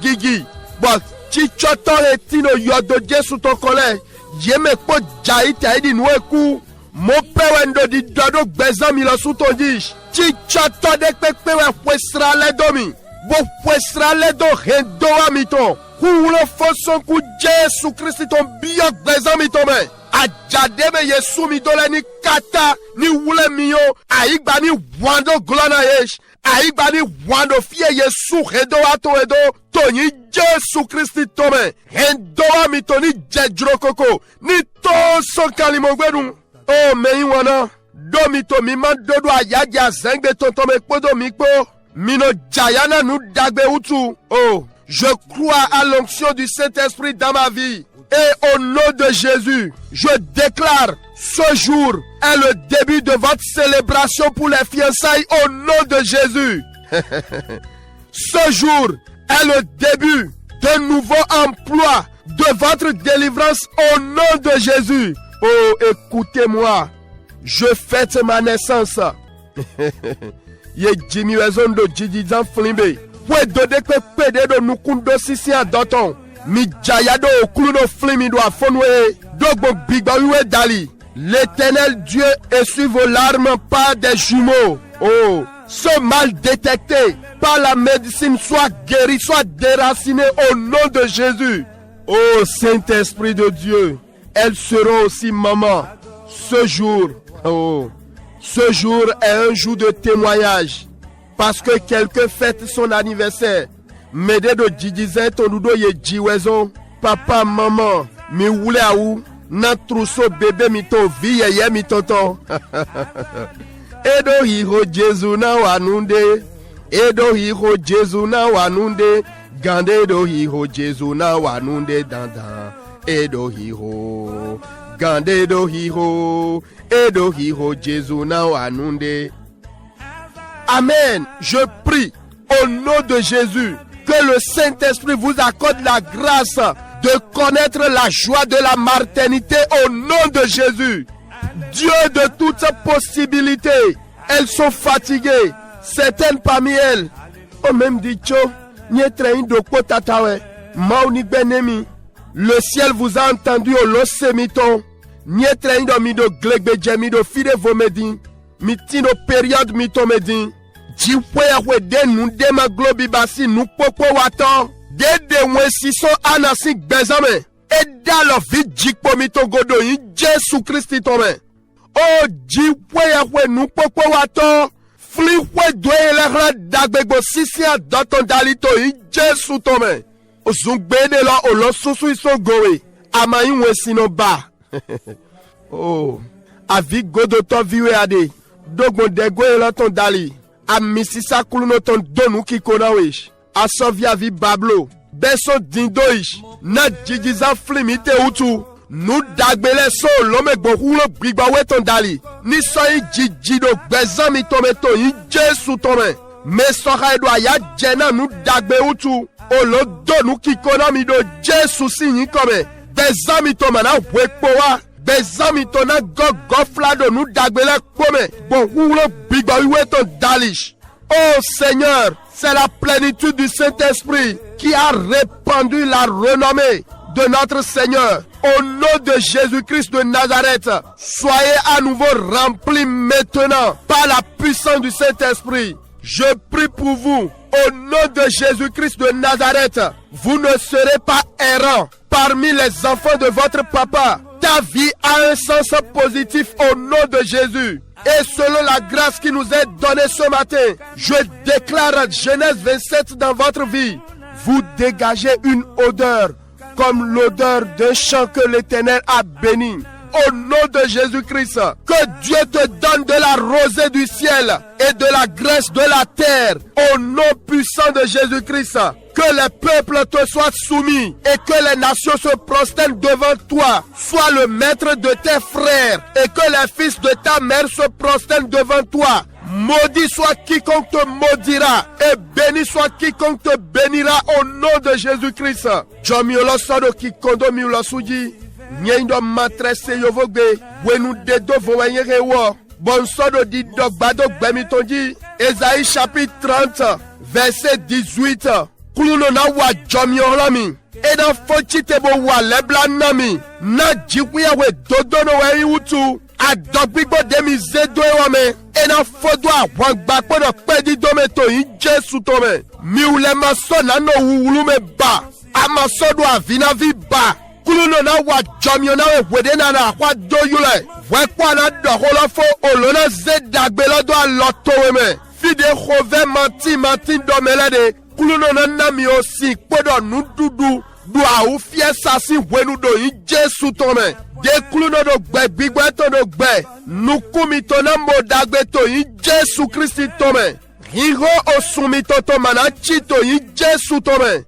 gigi. Bon, chichoto etino yodo Jesu to kole. Yeme po jaiti aidi nweku. Mo pewendo di dodo gbezan mi lo sutondish. Chichoto de pepewe pwesra ledomi. Bo pwesra ledo rendo amiton. Kulo foson ku Jesu Christi ton biyo gbezan mitome. Ajademe Yesu mi dole ni kata ni wule miyo. Aigba ni wando glana yesh. Aigba ni wando fie Yesu redo ato edo. Toni Jesu Christi tome. Hendoa mi toni jedro koko. Ni to son kalimongwenu. Oh mei wana. Do mi to mi man dodo ayadia zengbe tontome kpodo mi kpo. Mino jayana nu dagbe utu. Oh, je crois à l'onction du Saint-Esprit dans ma vie. Et au nom de Jésus, je déclare ce jour est le début de votre célébration pour les fiançailles au nom de Jésus. Ce jour est le début d'un nouveau emploi de votre délivrance au nom de Jésus. Oh, écoutez-moi, je fête ma naissance. Ye Jimmy Wezondo Jidizan Flimbe. Pwe dode kwe pede do nukundo sisi a doton. Mi jayado okuluno flimi do afonwe. Dogbo bigbawiwe dali. L'Éternel Dieu essuie vos larmes par des jumeaux. Oh, ce mal détecté par la médecine soit guéri, soit déraciné au nom de Jésus. Oh, Saint-Esprit de Dieu, elles seront aussi maman. Ce jour, oh, ce jour est un jour de témoignage. Parce que quelqu'un fête son anniversaire. Mede do djidizan ton nudo ye jiwezon. Papa, maman, mi wule a ou. Nan trousseau bébé mi ton vie ye mi tonton. Edo hiro Jesu na wanunde. Edo hiro Jesu na wanunde. Gande do hiro Jesu na wanunde dandan. Edo hiro. Gande do hiro. Edo hiro Jesu na wanunde. Amen. Je prie au nom de Jésus que le Saint-Esprit vous accorde la grâce de connaître la joie de la maternité au nom de Jésus. Dieu de toutes possibilités, elles sont fatiguées. Certaines parmi elles ont même dit le ciel vous a entendu au losemiton. Mitino période mitomedi. Jiwe de nous dema globi basi nous popo watan. De wesiso anasi bezame. Et dans la vie jikpo mito godo yi Jesu Christi tome. Oh jiwe nous popo watan. Fliwe doye la dagbego sisi a doton dalito yi Jesu tome. Ozungbede la olo susu iso gowe. Amayi wesino ba. Oh. Avi godo to viwe ade. Dogon dego la ton dali. A misisa kuluno ton donu ki konawish. A sovia vi bablo. Beso dindoish. Na jigiza flimite utu. Nou dagbele so lome gbohulo bigbawe ton dali. Ni soyi jijido bezami tometo yi Jesu tome. Me soha edwa ya jena nou dagbe utu. Olo donu ki konamido Jesu sinyi kome. Bezami tome na wekpowa. Bezami tona goflado nous dagbele kome. Bon oulo bigbawiwe ton dalish. Oh Seigneur, c'est la plénitude du Saint-Esprit qui a répandu la renommée de notre Seigneur. Au nom de Jésus-Christ de Nazareth, soyez à nouveau remplis maintenant par la puissance du Saint-Esprit. Je prie pour vous, au nom de Jésus-Christ de Nazareth, vous ne serez pas errants parmi les enfants de votre papa. Ta vie a un sens positif au nom de Jésus. Et selon la grâce qui nous est donnée ce matin, je déclare Genèse 27 dans votre vie. Vous dégagez une odeur comme l'odeur d'un champ que l'Éternel a béni. Au nom de Jésus-Christ, que Dieu te donne de la rosée du ciel et de la graisse de la terre. Au nom puissant de Jésus-Christ, que les peuples te soient soumis et que les nations se prosternent devant toi. Sois le maître de tes frères et que les fils de ta mère se prosternent devant toi. Maudit soit quiconque te maudira et béni soit quiconque te bénira au nom de Jésus-Christ. Jomiolo sodo kikondo miulo suji. Nyendo matresse yovogbe. Wenu dedo voyenyere wo. Bon sodo di dogbado gbemitonji. Esaïe chapitre 30 verset 18. Kuluno na wa jomiolami. Eda fochite bo wa leblanami. Na jiwiya we dodono we utu. Adogbigbo demi zedo ewame. Ena fodwa wangba kono pedi dometo in Jesu tome. Mi ulema sona no uulume ba. Ama sodwa vinavi ba. Kuluno na wa jamio na wede na na kwa doyule. Vwe kwa na doholo fo olona zedagbe do aloto weme. Fide khove manti domelade. Kuluno na nami osi podo nududu. Do a ou fie sasi wenu do yi Jesu tome. De kuluno do gbe gbigbe to do gbe. Nukumi to na modagbe to yi Jesu Christi tome. Rigo osumi to manachi to yi Jesu tome.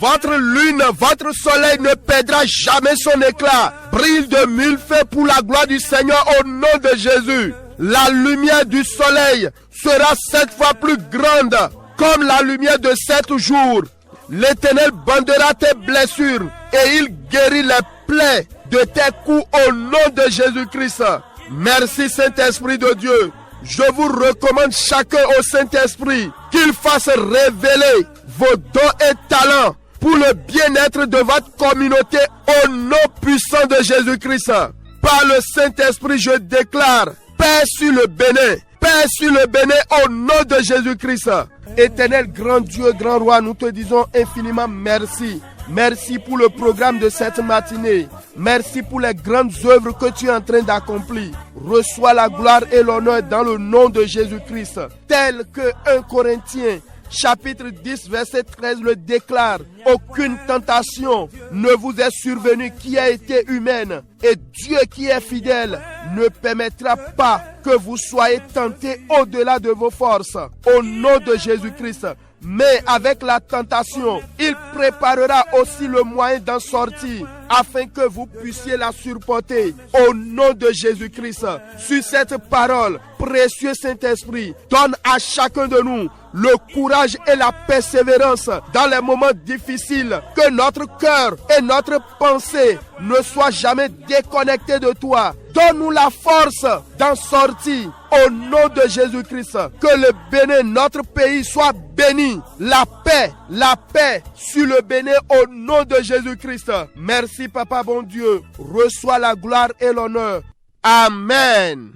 Votre lune, votre soleil ne perdra jamais son éclat. Brille de mille feux pour la gloire du Seigneur au nom de Jésus. La lumière du soleil sera 7 fois plus grande comme la lumière de 7 jours. L'Éternel bandera tes blessures et il guérit les plaies de tes coups au nom de Jésus-Christ. Merci Saint-Esprit de Dieu. Je vous recommande chacun au Saint-Esprit qu'il fasse révéler vos dons et talents pour le bien-être de votre communauté au nom puissant de Jésus-Christ. Par le Saint-Esprit, je déclare paix sur le Bénin. Paix sur le Bénin au nom de Jésus-Christ. Éternel, grand Dieu, grand roi, nous te disons infiniment merci. Merci pour le programme de cette matinée. Merci pour les grandes œuvres que tu es en train d'accomplir. Reçois la gloire et l'honneur dans le nom de Jésus-Christ. Tel que 1 Corinthiens chapitre 10 verset 13 le déclare. Aucune tentation ne vous est survenue qui a été humaine. Et Dieu qui est fidèle ne permettra pas que vous soyez tentés au-delà de vos forces. Au nom de Jésus-Christ. Mais avec la tentation, il préparera aussi le moyen d'en sortir afin que vous puissiez la supporter. Au nom de Jésus-Christ, sur cette parole, précieux Saint-Esprit, donne à chacun de nous le courage et la persévérance dans les moments difficiles. Que notre cœur et notre pensée ne soient jamais déconnectés de toi. Donne-nous la force d'en sortir au nom de Jésus-Christ. Que le Bénin, notre pays, soit béni. La paix sur le Bénin au nom de Jésus-Christ. Merci Papa bon Dieu. Reçois la gloire et l'honneur. Amen.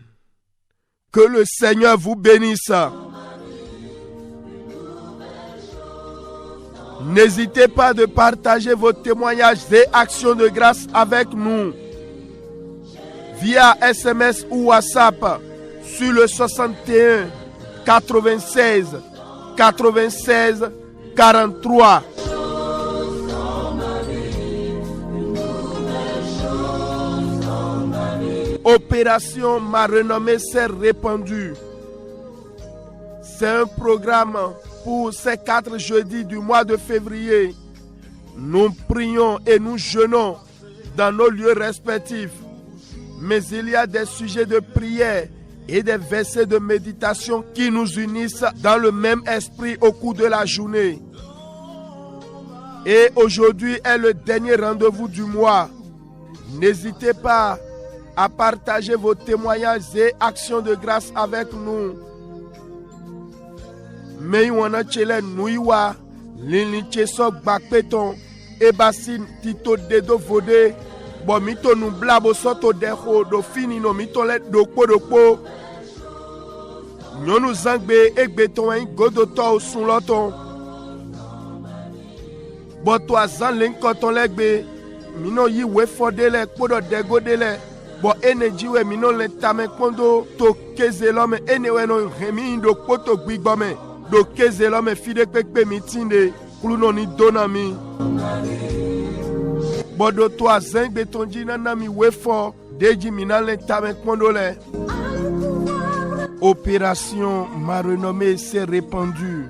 Que le Seigneur vous bénisse. N'hésitez pas de partager vos témoignages et actions de grâce avec nous via SMS ou WhatsApp sur le 61 96 96 43. Opération Ma Renommée s'est répandue. C'est un programme pour ces 4 jeudis du mois de février. Nous prions et nous jeûnons dans nos lieux respectifs. Mais il y a des sujets de prière et des versets de méditation qui nous unissent dans le même esprit au cours de la journée. Et aujourd'hui est le dernier rendez-vous du mois. N'hésitez pas à partager vos témoignages et actions de grâce avec nous. Mais on a chele nuiwa lini cheso bakpeton ebasin tito dedo vode bo mito nu blabo soto deho do fini no mito let do po nyonu zangbe egbeton en godo to sun loton bo to azan len koton legbe mino yi we fode le podo dego de le bo energy we mino le tame kondo to kezelo me enewe no remi ndo poto gbigbo me do kezelo me fide pekpe mitinde kuluno ni donami bodo to azeng betonji nanami wefo deji minale tame kondole. Opération Ma Renommée s'est répandue.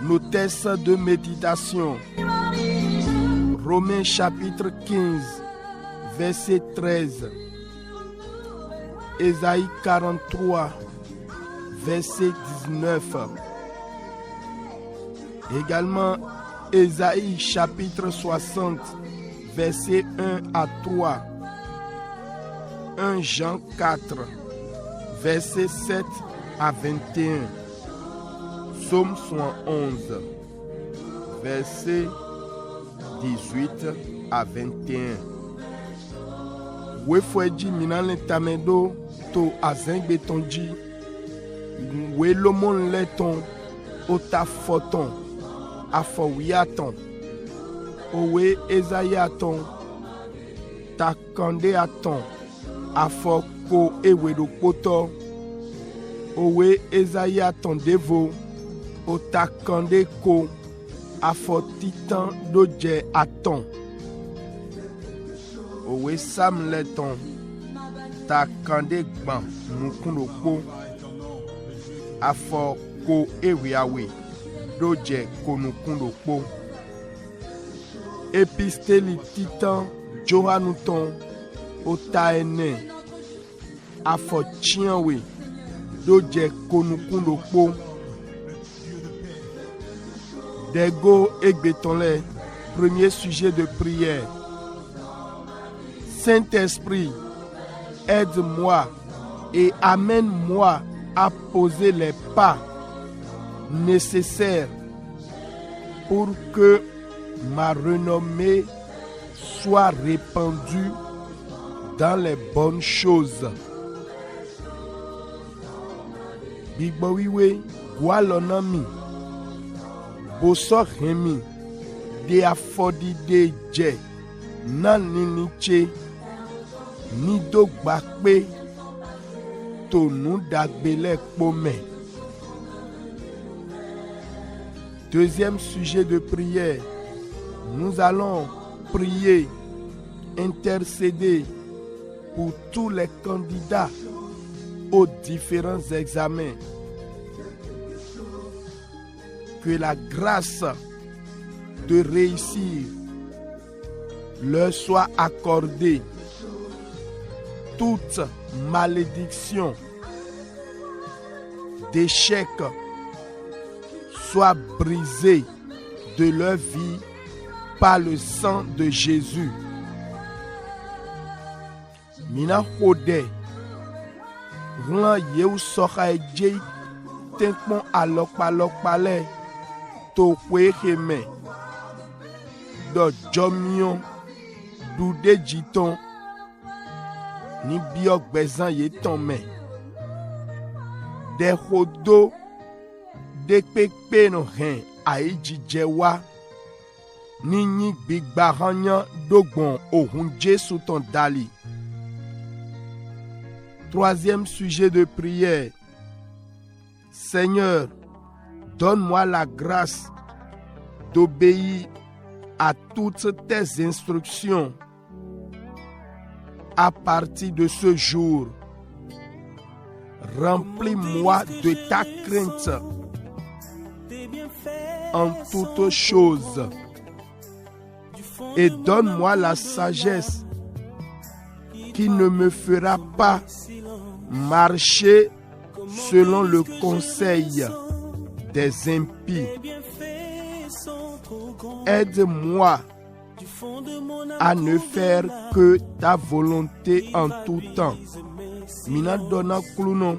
Nos textes de méditation. Romains chapitre 15 verset 13. Ésaïe 43 verset 19. Également Ésaïe chapitre 60 verset 1 à 3. 1 Jean 4 verset 7 à 21. Psaume 111 verset 18 à 21. Wefweji minale tamedo to azengbe tonji. Welomon leton ota foton. Afowiaton, Owe Esaïaton, Otakande aton. Afoko ewe do poto. Owe Esaïe aton devo. Otakande ko. Afo titan doje aton. Owe sam leton. Takande gban mukundo po. Afo ko ewe awe. Doje konukundo po. Episteli titan Johanouton Otaene Afo chianwe Doje konukundo po. Dego egbetonle. Premier sujet de prière. Saint-Esprit, aide-moi et amène-moi à poser les pas nécessaires pour que ma renommée soit répandue dans les bonnes choses. Bigbowiwe Gwalonami Boso Remi De Afodi De Je Naniniche Nido Gbakpe Tonu Dagbele Kpome. Deuxième sujet de prière. Nous allons prier, intercéder pour tous les candidats aux différents examens. Que la grâce de réussir leur soit accordée. Toute malédiction d'échec soit brisée de leur vie par le sang de Jésus. Mina Hode Ran Yeu Soka Eje Tenkpon Alokpalokpale To Kweheme Do Jomion Dude Jiton Ni Biok Bezan Yetonme De Hodo De Pekpe no Hen Aiji Jewa Nini Big Baranya Dogbon Ohun Jesu ton Dali. Troisième sujet de prière. Seigneur, donne-moi la grâce d'obéir à toutes tes instructions à partir de ce jour. Remplis-moi de ta crainte en toutes choses. Et donne-moi la sagesse qui ne me fera pas marcher selon le conseil des impies. Aide-moi à ne faire que ta volonté en tout temps. Mina dona kluno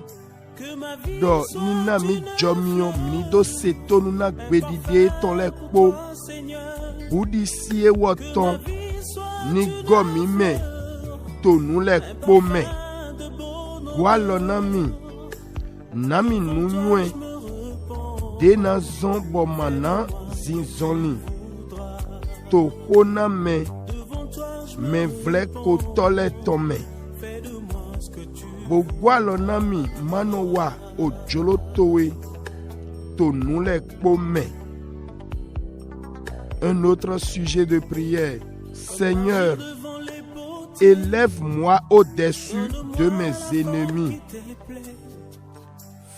do nina mi jomio mi do seto nuna gbedide ton le po. Boudi siye woton ni gomi me tonu le kpome. Gwalo nami nami nunwe de na zon bomana zinzoni to kona me vle kotole tome. Bo gwalo nami manowa ojolo towe tonu le kpome. Un autre sujet de prière. Seigneur, élève-moi au-dessus de mes ennemis.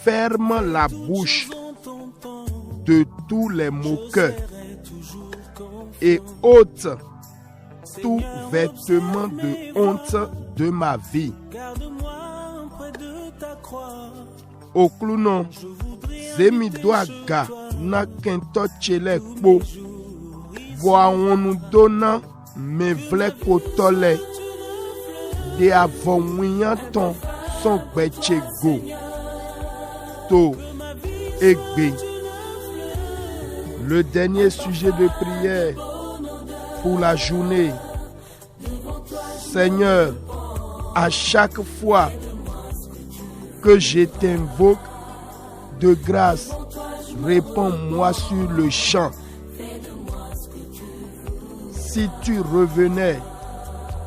Ferme la bouche de tous les moqueurs et ôte tout vêtement de honte de ma vie. Okluno, zemidoaga na kento chele kpo. Voa onu dona me vle kotole de avon ton son gbechego to egbe. Le dernier sujet de prière pour la journée. Seigneur, à chaque fois que je t'invoque de grâce, réponds-moi sur le champ. Si tu revenais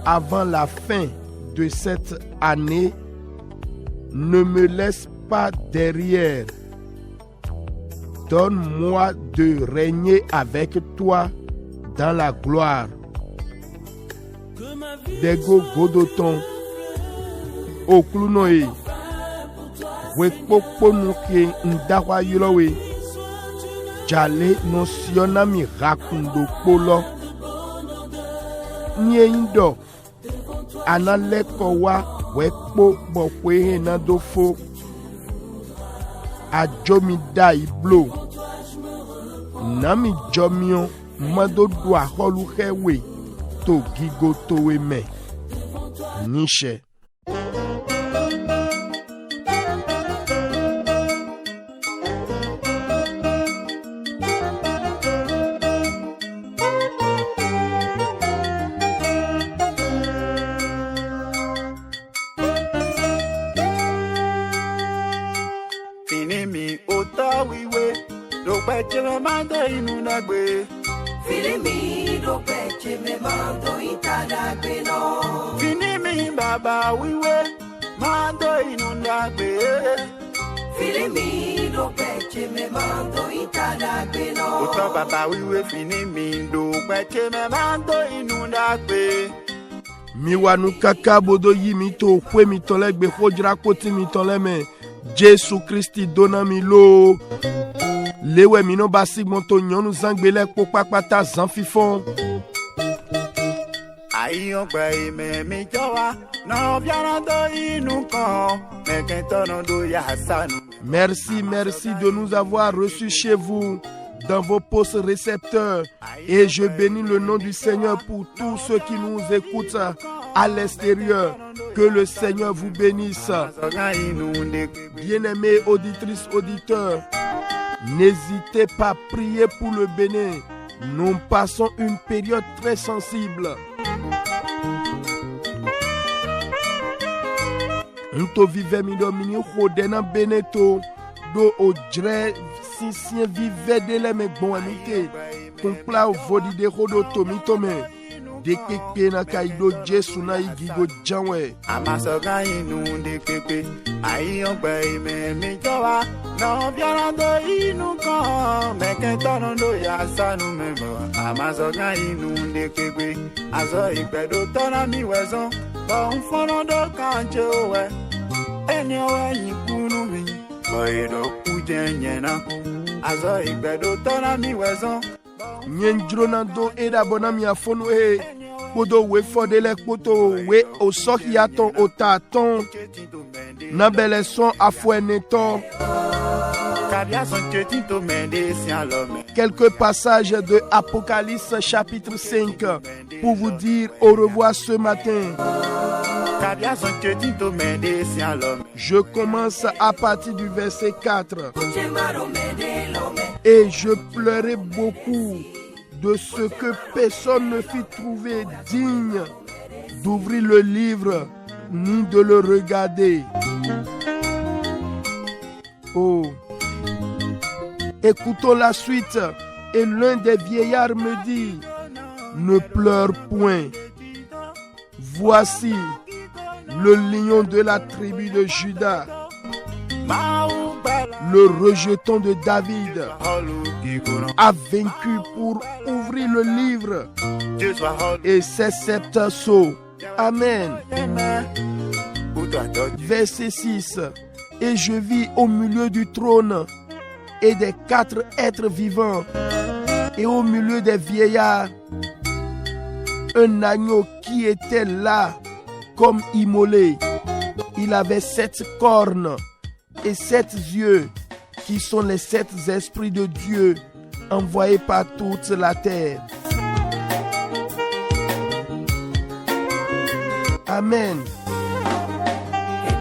avant la fin de cette année, ne me laisse pas derrière. Donne-moi de régner avec toi dans la gloire. Dego godoton oklunoe wekpopo nuke ndawa yilowe jale no sionami rakundo polo nieindo analeko wa wekpo bokwe na dofo ajomi da iblo nami jomio madodo aholu hewe to gigo towe me nishe. Finimi otawiwe do peche me mando inunagbe. Filimi do peche me mando itadagbe no. Finimi baba wiwe mando inunagbe. Filimi do peche me mando itadagbe no. Ota baba wiwe finimi do peche me mando inunagbe. Miwanu kaka bodo yi mito kwe mitolegbe hojra koti mitoleme Jesu Christi dona mi lo. Lewe mino basi monto nyonu zangbele popapata zanfifon. Ayon gbe me mi jowa no biara do inu kan mekento do ya sanu. Merci de nous avoir reçus chez vous dans vos postes récepteurs. Et je bénis le nom du Seigneur pour tous ceux qui nous écoutent à l'extérieur. Que le Seigneur vous bénisse. Bien-aimés auditrices, auditeurs, n'hésitez pas à prier pour le Bénin. Nous passons une période très sensible. Nous vivons dans le Beneto, do odre sisien vive de le me bon amite. Compla au vodi de rodo tomitome. De keke na kaido Jesu na igigo janwe. Amasoga inu de keke. Ayon gbe me mi jowa no biara do inu kan mekento do ya sanu mebo. Amasoga inu de keke. Azo igbedo tona mi wezon. Bon fono do kanje owe. Eni owe yikunu mi. Boido kujenyena. Azo igbedo tona mi wezon. Nyenjrona do eda bonami afonu e. Podo we fodele poto we osoki aton otaton. Nabele son afoueneton. Quelques passages de Apocalypse chapitre 5 pour vous dire au revoir ce matin. Je commence à partir du verset 4. Et je pleurais beaucoup de ce que personne ne fut trouvé digne d'ouvrir le livre ni de le regarder. Oh. Écoutons la suite. Et l'un des vieillards me dit, ne pleure point. Voici le lion de la tribu de Juda, le rejeton de David, a vaincu pour ouvrir le livre et ses 7 sceaux. Amen. Verset 6. Et je vis au milieu du trône et des 4 êtres vivants et au milieu des vieillards un agneau qui était là comme immolé. Il avait 7 cornes et 7 yeux qui sont les 7 esprits de Dieu envoyés par toute la terre. Amen.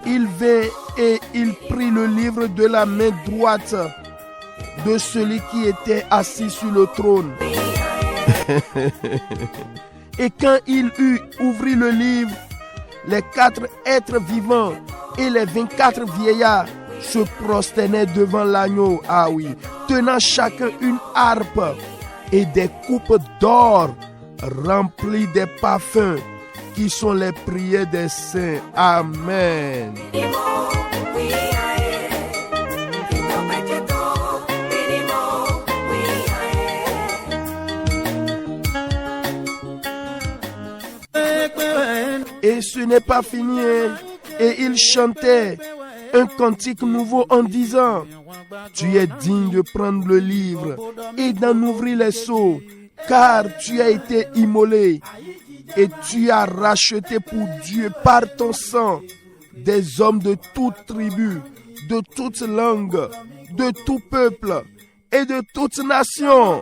Il vint et il prit le livre de la main droite de celui qui était assis sur le trône. Et quand il eut ouvert le livre, les 4 êtres vivants et les 24 vieillards se prosternaient devant l'agneau, ah oui, tenant chacun une harpe et des coupes d'or remplies des parfums qui sont les prières des saints. Amen. Et ce n'est pas fini. Et il chantait un cantique nouveau en disant: tu es digne de prendre le livre et d'en ouvrir les sceaux, car tu as été immolé et tu as racheté pour Dieu par ton sang des hommes de toute tribu, de toute langue, de tout peuple et de toute nation.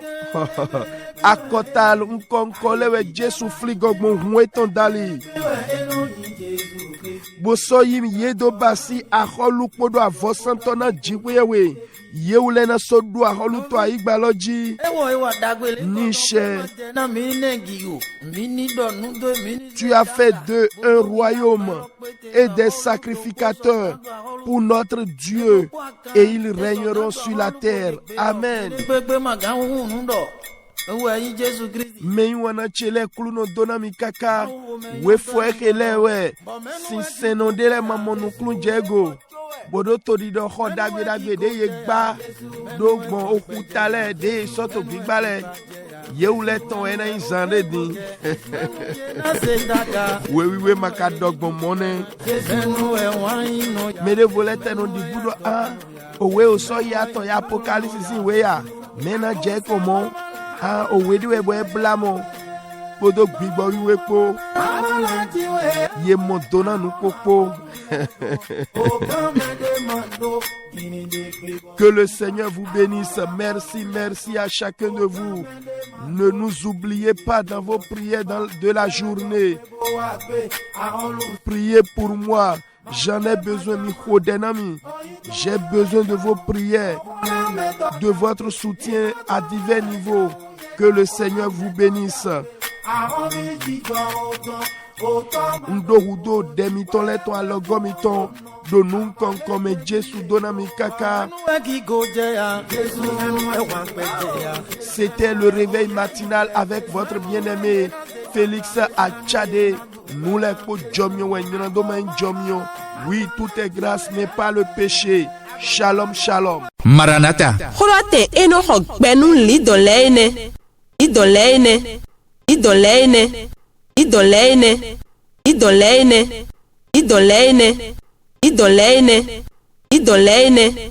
Akotal unkonkole we Jesu fligo mweton dali. Bosoyim yedo basi aholu podo avosantona jiwewe. Yeulena sodu aholu to aigbaloji. Niche. Tu as fait d'eux un royaume et des sacrificateurs pour notre Dieu, et ils régneront sur la terre. Amen. Mais wana chele kuluno dona mikaka we foekele we sinseno dele mamonu klun jego bodo tori do ho dagbe de ye gba do gbon okutale de soto gbigbale yeule ton ena izande din we maka dogbon mone me de volete no di budo owe o so ya ton ya apocalypse sin we ya mena je komo òwe diwe bo blamo bodo gbigbo wiwe po ye modona nu popo. Que le Seigneur vous bénisse. Merci à chacun de vous. Ne nous oubliez pas dans vos prières de la journée. Priez pour moi. J'en ai besoin, j'ai besoin de vos prières, de votre soutien à divers niveaux. Que le Seigneur vous bénisse. Ndohudo demitoleto alogomiton donun konkome Jesu donami kaka. C'était le réveil matinal avec votre bien-aimé Félix Achade. Nous les po jomio wenyrando men jomio. Oui, tout est grâce mais pas le péché. Shalom, shalom. Maranatha. Kholote eno hokbenu lidoleine. Idoleine. Idoleine. Idoleine. Idoleine. Idoleine. Idoleine. Idoleine.